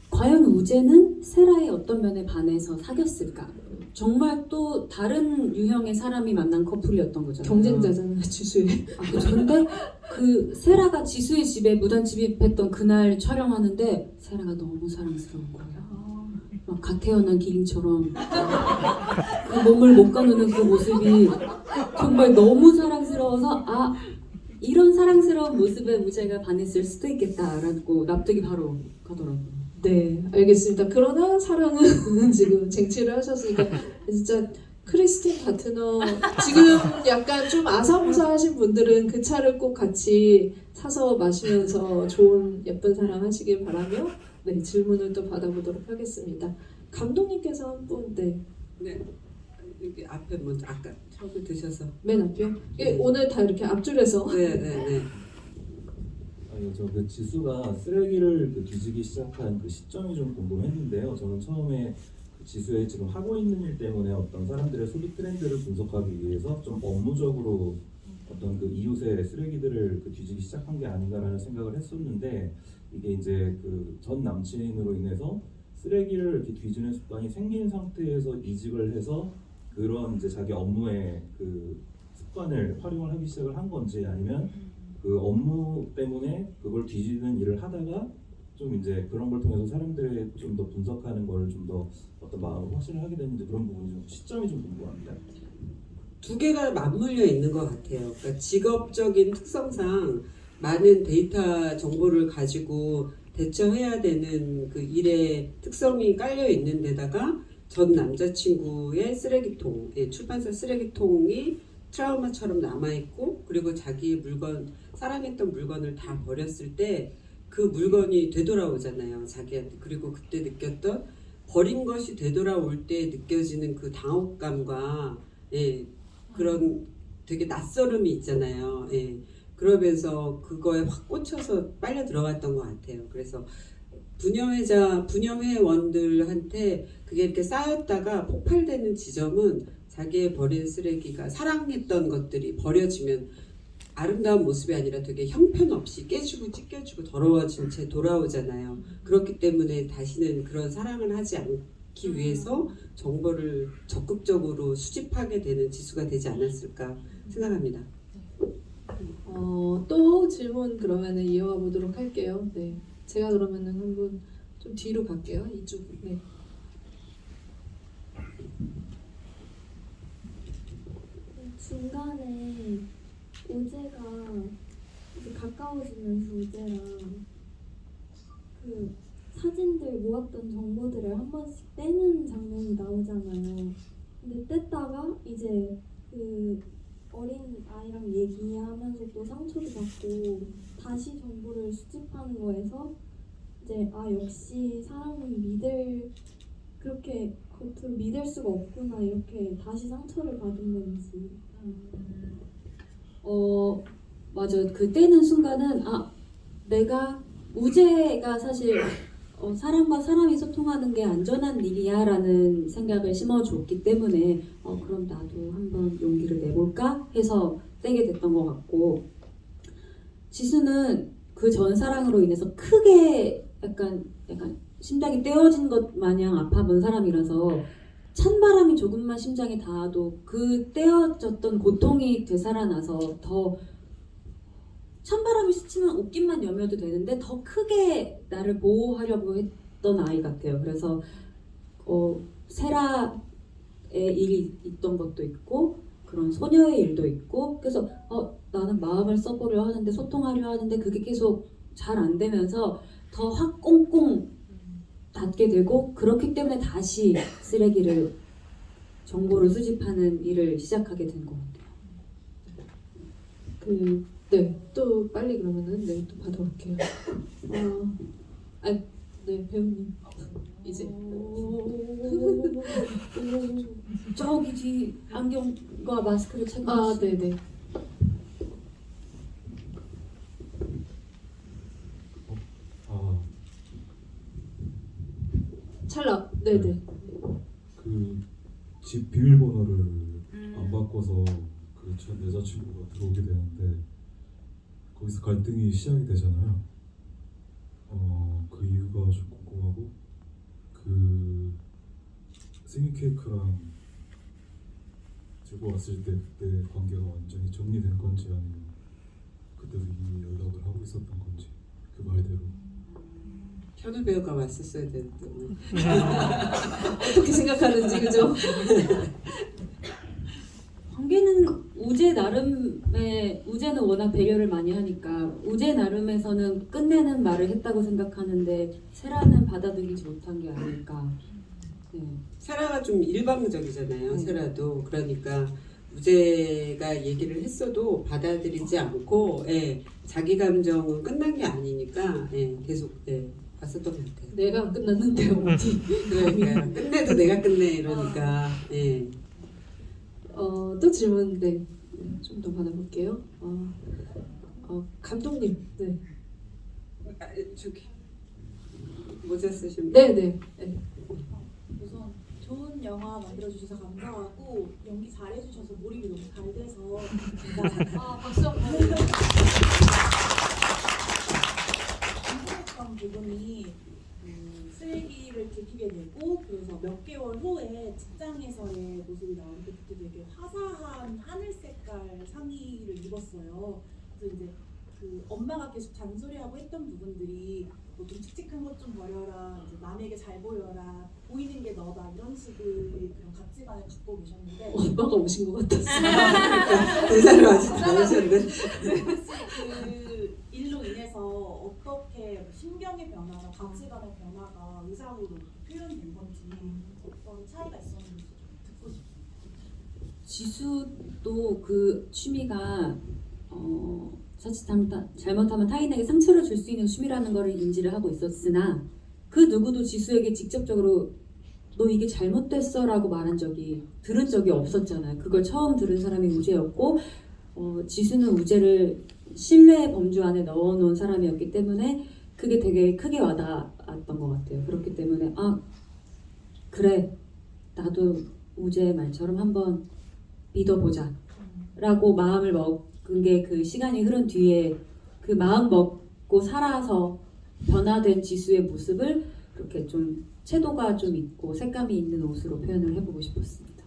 과연 우재는 세라의 어떤 면에 반해서 사귀었을까? 정말 또 다른 유형의 사람이 만난 커플이었던 거잖아요. 경쟁자잖아 지수의. 그쵸. 근데 그 세라가 지수의 집에 무단 침입했던 그날 촬영하는데 세라가 너무 사랑스러운 거예요. 막 갓 태어난 기린처럼 그 몸을 못 가누는 그 모습이 정말 너무 사랑스러워서 이런 사랑스러운 모습에 우재가 반했을 수도 있겠다라고 납득이 바로 가더라고요. 네, 알겠습니다. 그러나 사랑은 지금 쟁취를 하셨으니까 진짜 크리스틴 파트너 지금 약간 좀 아사무사하신 분들은 그 차를 꼭 같이 사서 마시면서 좋은 예쁜 사랑 하시길 바라며 네, 질문을 또 받아보도록 하겠습니다. 감독님께서 한 분, 네, 네. 여기 앞에 먼저 아까 처음에 드셔서 맨 앞이요? 예, 오늘 다 이렇게 앞줄에서 네네네. 아니 저그 지수가 쓰레기를 뒤지기 시작한 그 시점이 좀 궁금했는데요. 저는 처음에 그 지수의 지금 하고 있는 일 때문에 어떤 사람들의 소비 트렌드를 분석하기 위해서 좀 업무적으로 어떤 그 이웃의 쓰레기들을 뒤지기 시작한 게 아닌가라는 생각을 했었는데 이게 이제 그 전 남친으로 인해서 쓰레기를 이렇게 뒤지는 습관이 생긴 상태에서 이직을 해서 그런 이제 자기 업무에 그 습관을 활용을 하기 시작을 한 건지 아니면 그 업무 때문에 그걸 뒤지는 일을 하다가 좀 이제 그런 걸 통해서 사람들의 좀 더 분석하는 걸 좀 더 어떤 마음을 확신을 하게 됐는지 그런 부분이 좀 시점이 좀 궁금합니다. 두 개가 맞물려 있는 것 같아요. 그러니까 직업적인 특성상 많은 데이터 정보를 가지고 대처해야 되는 그 일의 특성이 깔려 있는 데다가 전 남자친구의 쓰레기통, 출판사 쓰레기통이 트라우마처럼 남아있고 그리고 자기의 물건, 사랑했던 물건을 다 버렸을 때 그 물건이 되돌아오잖아요. 자기한테. 그리고 그때 느꼈던 버린 것이 되돌아올 때 느껴지는 그 당혹감과 그런 되게 낯설음이 있잖아요. 그러면서 그거에 확 꽂혀서 빨려 들어갔던 것 같아요. 그래서 분녀회원들한테 그게 이렇게 쌓였다가 폭발되는 지점은 자기의 버린 쓰레기가 사랑했던 것들이 버려지면 아름다운 모습이 아니라 되게 형편없이 깨지고 찢겨지고 더러워진 채 돌아오잖아요. 그렇기 때문에 다시는 그런 사랑을 하지 않기 위해서 정보를 적극적으로 수집하게 되는 지수가 되지 않았을까 생각합니다. 또 질문 그러면은 이어가 보도록 할게요. 네, 제가 그러면은 한분 좀 뒤로 갈게요. 이쪽. 네. 중간에 우재가 이제 가까워지면서 우재랑 그 사진들 모았던 정보들을 한 번씩 떼는 장면이 나오잖아요. 근데 뗐다가 이제 그 어린 아이랑 얘기하면서 또 상처도 받고 다시 정보를 수집하는 거에서 이제 역시 사람은 그렇게 겉으로 믿을 수가 없구나 이렇게 다시 상처를 받은 건지. 맞아. 그 떼는 순간은 내가 우재가 사실 사람과 사람이 소통하는 게 안전한 일이야라는 생각을 심어줬기 때문에 그럼 나도 한번 용기를 내볼까 해서 떼게 됐던 것 같고 지수는 그 전 사랑으로 인해서 크게 약간 심장이 떼어진 것 마냥 아파본 사람이라서 찬바람이 조금만 심장에 닿아도 그 떼어졌던 고통이 되살아나서 더 찬바람이 스치면 옷깃만 여며도 되는데 더 크게 나를 보호하려고 했던 아이 같아요. 그래서 세라의 일이 있던 것도 있고 그런 소녀의 일도 있고 그래서 나는 마음을 써보려 하는데 소통하려 하는데 그게 계속 잘 안 되면서 더 확 꽁꽁 닫게 되고 그렇기 때문에 다시 쓰레기를 정보를 수집하는 일을 시작하게 된 것 같아요. 네, 또 빨리 그러면은 네, 또 받아볼게요. 네, 배우님 이제 저기 뒤 안경과 마스크를 착용하시고 네네. 찰나, 네네. 그 집 비밀번호를 안 바꿔서 그 전 여자친구가 들어오게 되는데 거기서 갈등이 시작이 되잖아요. 그 이유가 좀 궁금하고 그 생일 케이크랑 들고 왔을 때 그때 관계가 완전히 정리된 건지 아니면 그때도 이미 연락을 하고 있었던 건지 그 말대로. 현우 배우가 왔었어야 되는데. 어떻게 생각하는지 그죠? 관계는 우재 나름의 우재는 워낙 배려를 많이 하니까 우재 나름에서는 끝내는 말을 했다고 생각하는데 세라는 받아들이지 못한 게 아닐까. 네. 세라가 좀 일방적이잖아요. 네. 세라도 그러니까 우재가 얘기를 했어도 받아들이지 않고 자기 감정은 끝난 게 아니니까 계속 왔었던 것 같아요. 내가 안 끝났는데 어디? 그러니까 끝내도 내가 끝내 이러니까 또 질문 좀 더 받아볼게요. 감독님, 네, 저기 모자 쓰신 분. 네. 우선 좋은 영화 만들어주셔서 감사하고 연기 잘해주셔서 몰입이 너무 잘 돼서 박수 한번 궁금했던 부분이 쓰레기를 들키게 되고 그래서 몇 개월 후에 직장에서의 모습이 나오는데 그때 되게 화사한 하늘 색깔 상의를 입었어요. 그래서 이제 그 엄마가 계속 잔소리하고 했던 부분들이 뭐 좀 칙칙한 것 좀 버려라, 이제 남에게 잘 보여라, 보이는 게 너다 이런 식의 그런 가치관을 갖고 계셨는데 엄마가 오신 것 같았어. 대사를 아직 잘하셨네. 그 일로 인해서 어떻게 신경의 변화나 가치관의 변화가 의상으로 표현된 건지 어떤 차이가 있었는지 좀 듣고 싶어요. 지수도 그 취미가 잘못하면 타인에게 상처를 줄 수 있는 취미라는 것을 인지를 하고 있었으나 그 누구도 지수에게 직접적으로 너 이게 잘못됐어라고 들은 적이 없었잖아요. 그걸 처음 들은 사람이 우재였고 지수는 우재를 신뢰의 범주 안에 넣어놓은 사람이었기 때문에 그게 되게 크게 와닿았던 것 같아요. 그렇기 때문에 그래 나도 우재 말처럼 한번 믿어보자 라고 마음을 먹은 게 그 시간이 흐른 뒤에 그 마음 먹고 살아서 변화된 지수의 모습을 그렇게 좀 채도가 좀 있고 색감이 있는 옷으로 표현을 해보고 싶었습니다.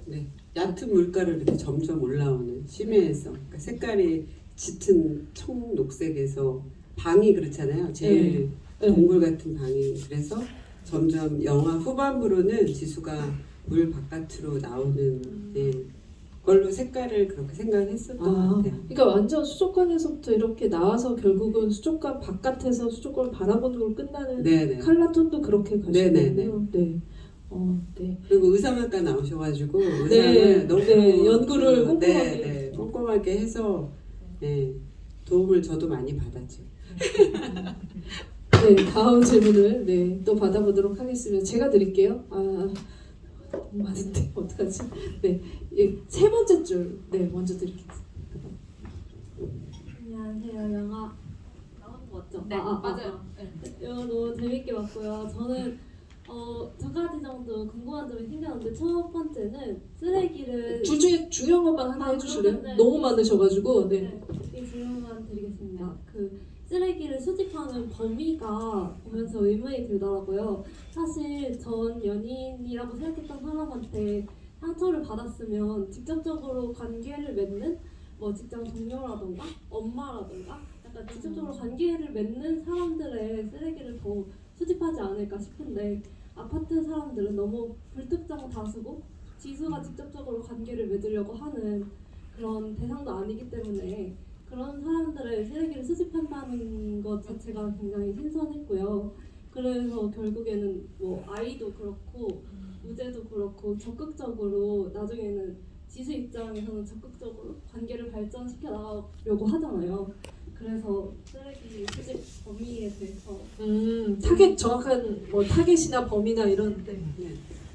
네, 얕은 물가를 이렇게 점점 올라오는 심해에서 그러니까 색깔이 짙은 청녹색에서 방이 그렇잖아요. 제일 동굴 같은 방이 그래서 점점 영화 후반부로는 지수가 물 바깥으로 나오는 걸로 색깔을 그렇게 생각했었던 것 같아요. 그러니까 완전 수족관에서부터 이렇게 나와서 결국은 수족관 바깥에서 수족관을 바라보는 걸 끝나는 네네. 칼라톤도 그렇게 가시는군요. 네. 네. 그리고 의상학과 나오셔가지고 의상을 네, 너무 연구를 꼼꼼하게. 꼼꼼하게 해서 도움을 저도 많이 받았죠. 네, 다음 질문을 또 받아보도록 하겠습니다. 제가 드릴게요. 너무 많은데 어떡하지? 네, 세 번째 줄 먼저 드리겠습니다. 안녕하세요. 영화 나오는 거 맞죠? 네, 맞아요. 영화 너무 재밌게 봤고요. 저는 두 가지 정도 궁금한 점이 생겼는데 첫 번째는 쓰레기를 둘 중에 중요한 것만 하나 해주실래요? 그러면은 너무 많으셔가지고 이 질문만 드리겠습니다. 그 쓰레기를 수집하는 범위가 보면서 의문이 들더라고요. 사실 전 연인이라고 생각했던 사람한테 상처를 받았으면 직접적으로 관계를 맺는 뭐 직장 동료라던가 엄마라던가 약간 직접적으로 관계를 맺는 사람들의 쓰레기를 더 수집하지 않을까 싶은데 아파트 사람들은 너무 불특정 다수고 지수가 직접적으로 관계를 맺으려고 하는 그런 대상도 아니기 때문에 그런 사람들의 쓰레기를 수집한다는 것 자체가 굉장히 신선했고요. 그래서 결국에는 뭐 아이도 그렇고 우재도 그렇고 적극적으로 나중에는 지수 입장에서는 적극적으로 관계를 발전시켜 나가려고 하잖아요. 그래서 쓰레기 수집 범위에 대해서 정확한 타겟이나 범위나 이런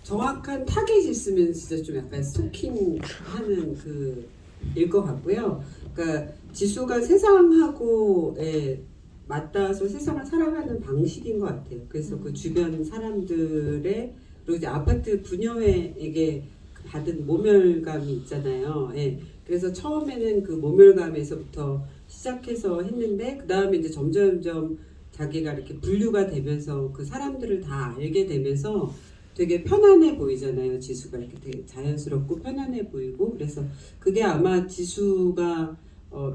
정확한 타겟이 있으면 진짜 좀 약간 스토킹하는 일 것 같고요. 그러니까 지수가 세상하고 맞닿아서 세상을 살아가는 방식인 것 같아요. 그래서 그 주변 사람들의 그리고 이제 아파트 부녀에게 받은 모멸감이 있잖아요. 예. 그래서 처음에는 그 모멸감에서부터 시작해서 했는데 그 다음에 이제 점점 자기가 이렇게 분류가 되면서 그 사람들을 다 알게 되면서 되게 편안해 보이잖아요. 지수가 이렇게 되게 자연스럽고 편안해 보이고 그래서 그게 아마 지수가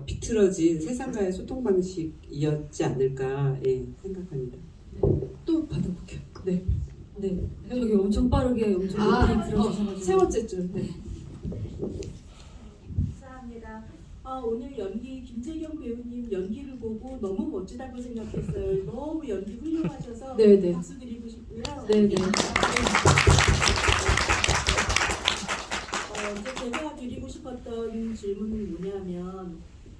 비틀어진 세상과의 소통 방식이었지 않을까 생각합니다. 또 받아볼게요. 네. 네. 저기 엄청 빠르게 엄청 높이 들어주셔가지고 세 번째 줄. 네. 감사합니다. 오늘 연기 김재경 배우님 연기를 보고 너무 멋지다고 생각했어요. 너무 연기 훌륭하셔서 네네. 박수 드리고 싶고요. 네네. 이제 제가 드리고 싶었던 질문은 뭐냐면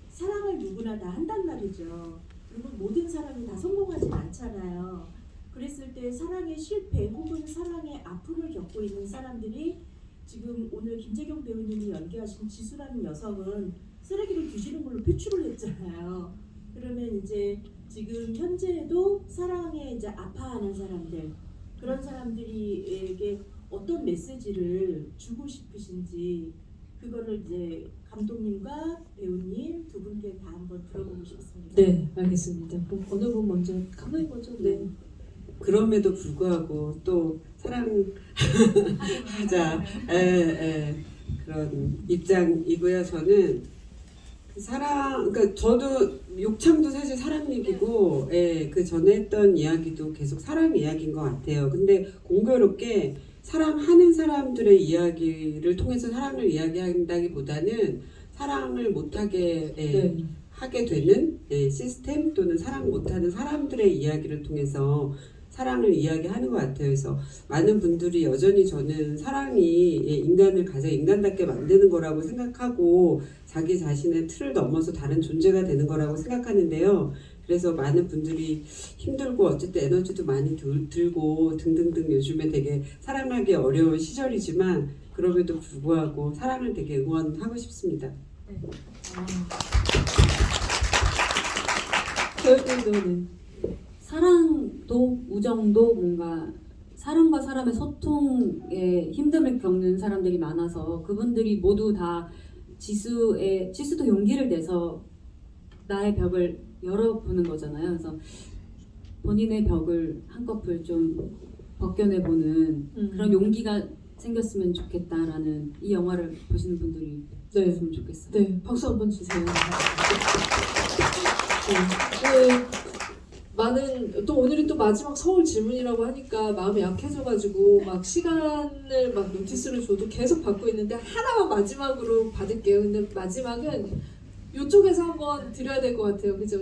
사랑을 누구나 다 한단 말이죠. 그리고 모든 사람이 다 성공하진 않잖아요. 그랬을 때 사랑의 실패 혹은 사랑의 아픔을 겪고 있는 사람들이 지금 오늘 김재경 배우님이 연기하신 지수라는 여성은 쓰레기를 뒤지는 걸로 표출을 했잖아요. 그러면 이제 지금 현재에도 사랑에 이제 아파하는 사람들 그런 사람들에게 어떤 메시지를 주고 싶으신지 그거를 이제 감독님과 배우님 두 분께 다 한번 들어보고 싶습니다. 네, 알겠습니다. 그럼 어느 분 먼저? 감독님 먼저. 네. 그럼에도 불구하고 또 사랑하자 그런 입장이고요. 저는 그러니까 저도 욕창도 사실 사랑 얘기고 그 전에 했던 이야기도 계속 사랑 이야기인 것 같아요. 근데 공교롭게 사랑하는 사람들의 이야기를 통해서 사랑을 이야기한다기보다는 사랑을 못하게 하게 되는 시스템 또는 사랑 못하는 사람들의 이야기를 통해서 사랑을 이야기하는 것 같아요. 그래서 많은 분들이 여전히 저는 사랑이 인간을 가장 인간답게 만드는 거라고 생각하고 자기 자신의 틀을 넘어서 다른 존재가 되는 거라고 생각하는데요. 그래서 많은 분들이 힘들고 어쨌든 에너지도 많이 들고 등등등 요즘에 되게 사랑하기 어려운 시절이지만 그럼에도 불구하고 사랑을 되게 응원하고 싶습니다. 배우님도는 사랑도 우정도 뭔가 사람과 사람의 소통에 힘듦을 겪는 사람들이 많아서 그분들이 모두 다 지수도 용기를 내서 나의 벽을 열어보는 거잖아요. 그래서 본인의 벽을 한꺼풀 좀 벗겨내보는 그런 용기가 생겼으면 좋겠다라는 이 영화를 보시는 분들이 네. 있으면 좋겠어요. 네, 박수 한번 주세요. 많은 또 오늘이 또 마지막 서울 질문이라고 하니까 마음이 약해져가지고 막 시간을 막 노티스를 줘도 계속 받고 있는데 하나만 마지막으로 받을게요. 근데 마지막은 이쪽에서 한번 드려야 될 것 같아요. 그죠?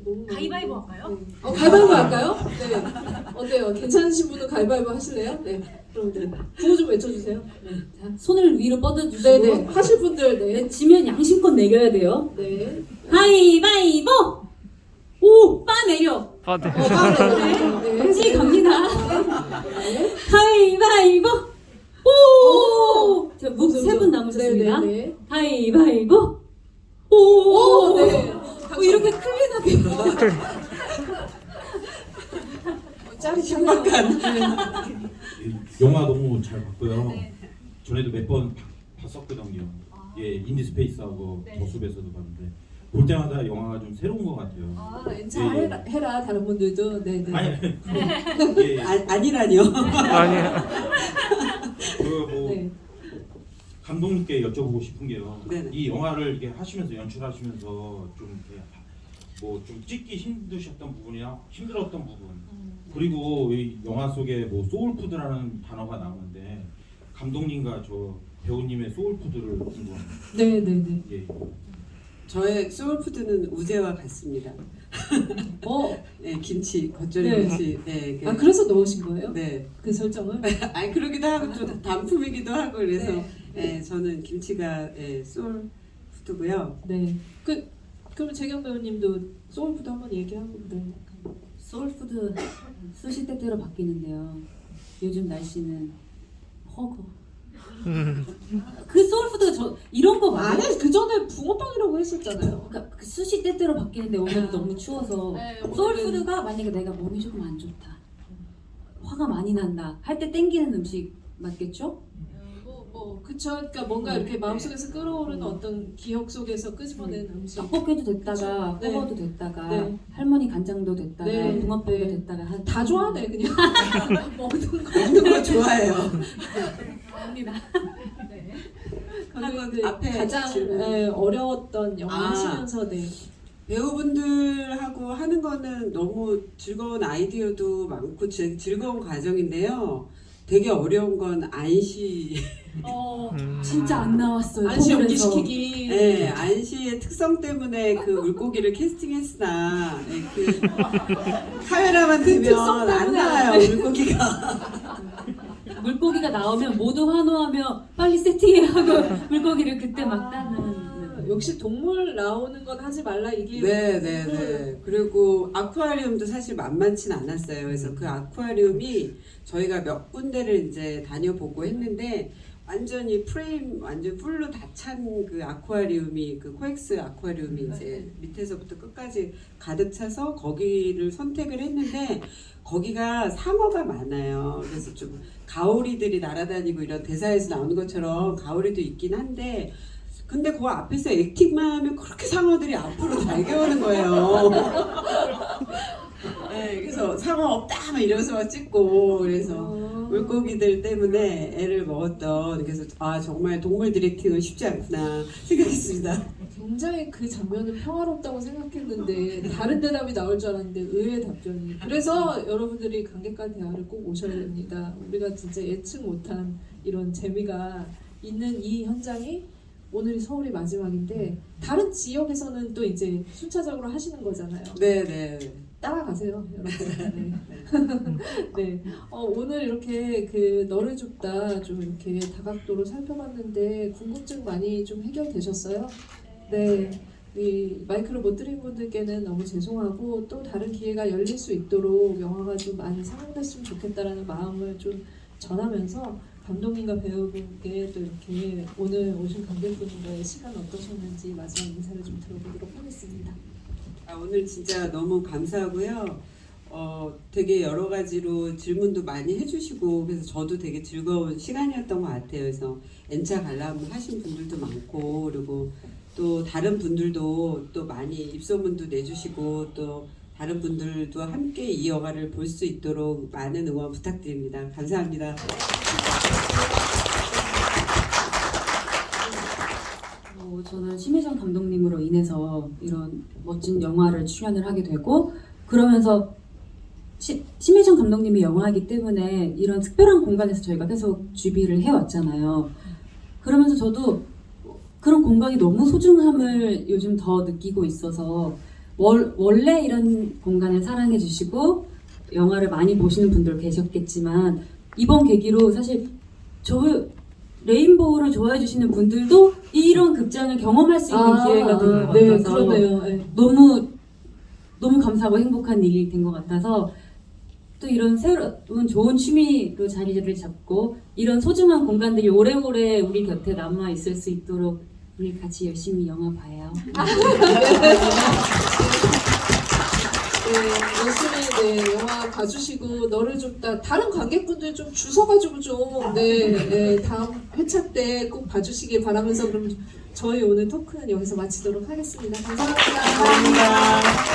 너무 가위바위보 할까요? 네. 가위바위보 할까요? 네. 어때요? 괜찮으신 분은 가위바위보 하실래요? 네. 그럼 네. 구호 좀 외쳐주세요. 네. 자, 손을 위로 뻗어주시고 네네. 하실 분들 네. 네, 지면 양심껏 내겨야 돼요. 네. 가위바위보! 오! 빠 내려! 빠데. 네. 찌 갑니다. 네. 가위바위보! 오! 자, 묵세분 남으셨습니다. 네네네. 가위바위보! 오! 오! 네. 이렇게 클린하게. 짜릿한. 영화 너무 잘 봤고요. 전에도 몇 번 봤었거든요. 예, 인디스페이스하고 더숲에서도 봤는데 볼 때마다 영화가 좀 새로운 것 같아요. 잘 해라 다른 분들도. 네네. 아니, 예, 아니라니요. 아니 그뭐 네. 감독님께 여쭤보고 싶은 게요. 네네. 이 영화를 이렇게 하시면서 연출하시면서 좀 뭐 좀 찍기 힘드셨던 부분이나 힘들었던 부분 그리고 이 영화 속에 뭐 소울푸드라는 단어가 나오는데 감독님과 저 배우님의 소울푸드를 궁금합니다. 네네네. 예. 저의 소울푸드는 우재와 같습니다. 네, 김치, 겉절이 네. 김치. 네, 아 그래서 넣으신 거예요? 네. 그 설정을? 아니 그러기도 하고 좀 단품이기도 하고 그래서 네. 저는 김치가 소울푸드고요. 네. 그러면 재경 배우님도 소울푸드 한번 얘기하고 네. 소울푸드 수시때때로 바뀌는데요. 요즘 날씨는 허거. 그 소울푸드가 이런 거 맞아요? 아니 그 전에 붕어빵이라고 했었잖아요. 그러니까 그 수시때때로 바뀌는데 오늘 너무 추워서 네, 오늘은- 소울푸드가 만약에 내가 몸이 조금 안 좋다, 화가 많이 난다 할 때 땡기는 음식 맞겠죠? 뭐 그쵸. 그러니까 뭔가 이렇게 마음속에서 끌어오르는 어떤 기억 속에서 끄집어낸 음식. 떡볶이도 됐다가 그쵸. 네. 호버도 됐다가 네. 할머니 간장도 됐다가 네. 붕어빵도 네. 됐다가 다 좋아하네 그냥. 모든 거. 먹는 거 좋아해요. 합니다. 그리고 하고 그 앞에 가장 질문. 어려웠던 영화 아. 하시면서 네. 배우분들하고 하는 거는 너무 즐거운 아이디어도 많고 즐거운 과정인데요. 되게 어려운 건 안시. 진짜 안 나왔어요. 안시 통일에서. 연기시키기. 네, 안시의 특성 때문에 그 물고기를 캐스팅했으나 네, 그 카메라만 특성 되면 안 때문에 나와요 물고기가. 물고기가 나오면 모두 환호하며 빨리 세팅해 하고 물고기를 그때 막 따는. 역시 동물 나오는 건 하지 말라 이게. 네네네. 그리고 아쿠아리움도 사실 만만치 않았어요. 그래서 그 아쿠아리움이 저희가 몇 군데를 이제 다녀보고 했는데 완전히 프레임 완전 풀로 다 찬 그 아쿠아리움이 그 코엑스 아쿠아리움이 이제 밑에서부터 끝까지 가득 차서 거기를 선택을 했는데 거기가 상어가 많아요. 그래서 좀 가오리들이 날아다니고 이런 대사에서 나오는 것처럼 가오리도 있긴 한데 근데 그 앞에서 액팅만 하면 그렇게 상어들이 앞으로 달겨오는 거예요. 네, 그래서 상어 없다 막 이러면서 막 찍고 그래서 물고기들 때문에 애를 먹었던 그래서 아 정말 동물 디렉팅은 쉽지 않구나 생각했습니다. 굉장히 그 장면은 평화롭다고 생각했는데 다른 대답이 나올 줄 알았는데 의외의 답변이. 그래서 여러분들이 관객과 대화를 꼭 오셔야 됩니다. 우리가 진짜 예측 못한 이런 재미가 있는 이 현장이 오늘이 서울이 마지막인데 다른 지역에서는 또 이제 순차적으로 하시는 거잖아요. 네네. 따라가세요, 여러분. 네. 네. 오늘 이렇게 그 너를 줍다 좀 이렇게 다각도로 살펴봤는데 궁금증 많이 좀 해결되셨어요? 네. 이 마이크를 못 드린 분들께는 너무 죄송하고 또 다른 기회가 열릴 수 있도록 영화가 좀 많이 상영됐으면 좋겠다라는 마음을 좀 전하면서 감독님과 배우분께 또 이렇게 오늘 오신 관객분과의 시간 어떠셨는지 마지막 인사를 좀 들어보도록 하겠습니다. 오늘 진짜 너무 감사하고요. 되게 여러 가지로 질문도 많이 해주시고 그래서 저도 되게 즐거운 시간이었던 것 같아요. 그래서 N차 관람 하신 분들도 많고 그리고 또 다른 분들도 또 많이 입소문도 내주시고 또 다른 분들도 함께 이 영화를 볼 수 있도록 많은 응원 부탁드립니다. 감사합니다. 저는 심혜정 감독님으로 인해서 이런 멋진 영화를 출연을 하게 되고 그러면서 심혜정 감독님이 영화이기 때문에 이런 특별한 공간에서 저희가 계속 주비를 해왔잖아요. 그러면서 저도 그런 공간이 너무 소중함을 요즘 더 느끼고 있어서 원래 이런 공간을 사랑해 주시고 영화를 많이 보시는 분들 계셨겠지만 이번 계기로 사실 레인보우를 좋아해 주시는 분들도 이런 극장을 경험할 수 있는 기회가 된 것 같아서 네, 그러네요. 네. 너무 감사하고 행복한 일이 된 것 같아서 또 이런 새로운 좋은 취미로 자리를 잡고 이런 소중한 공간들이 오래오래 우리 곁에 남아 있을 수 있도록 우리 같이 열심히 영화 봐요. 네, 열심히 영화 봐주시고 너를 줍다 다른 관객분들 좀 주워가지고 좀 다음 회차 때 꼭 봐주시길 바라면서 그럼 저희 오늘 토크는 여기서 마치도록 하겠습니다. 감사합니다. 감사합니다.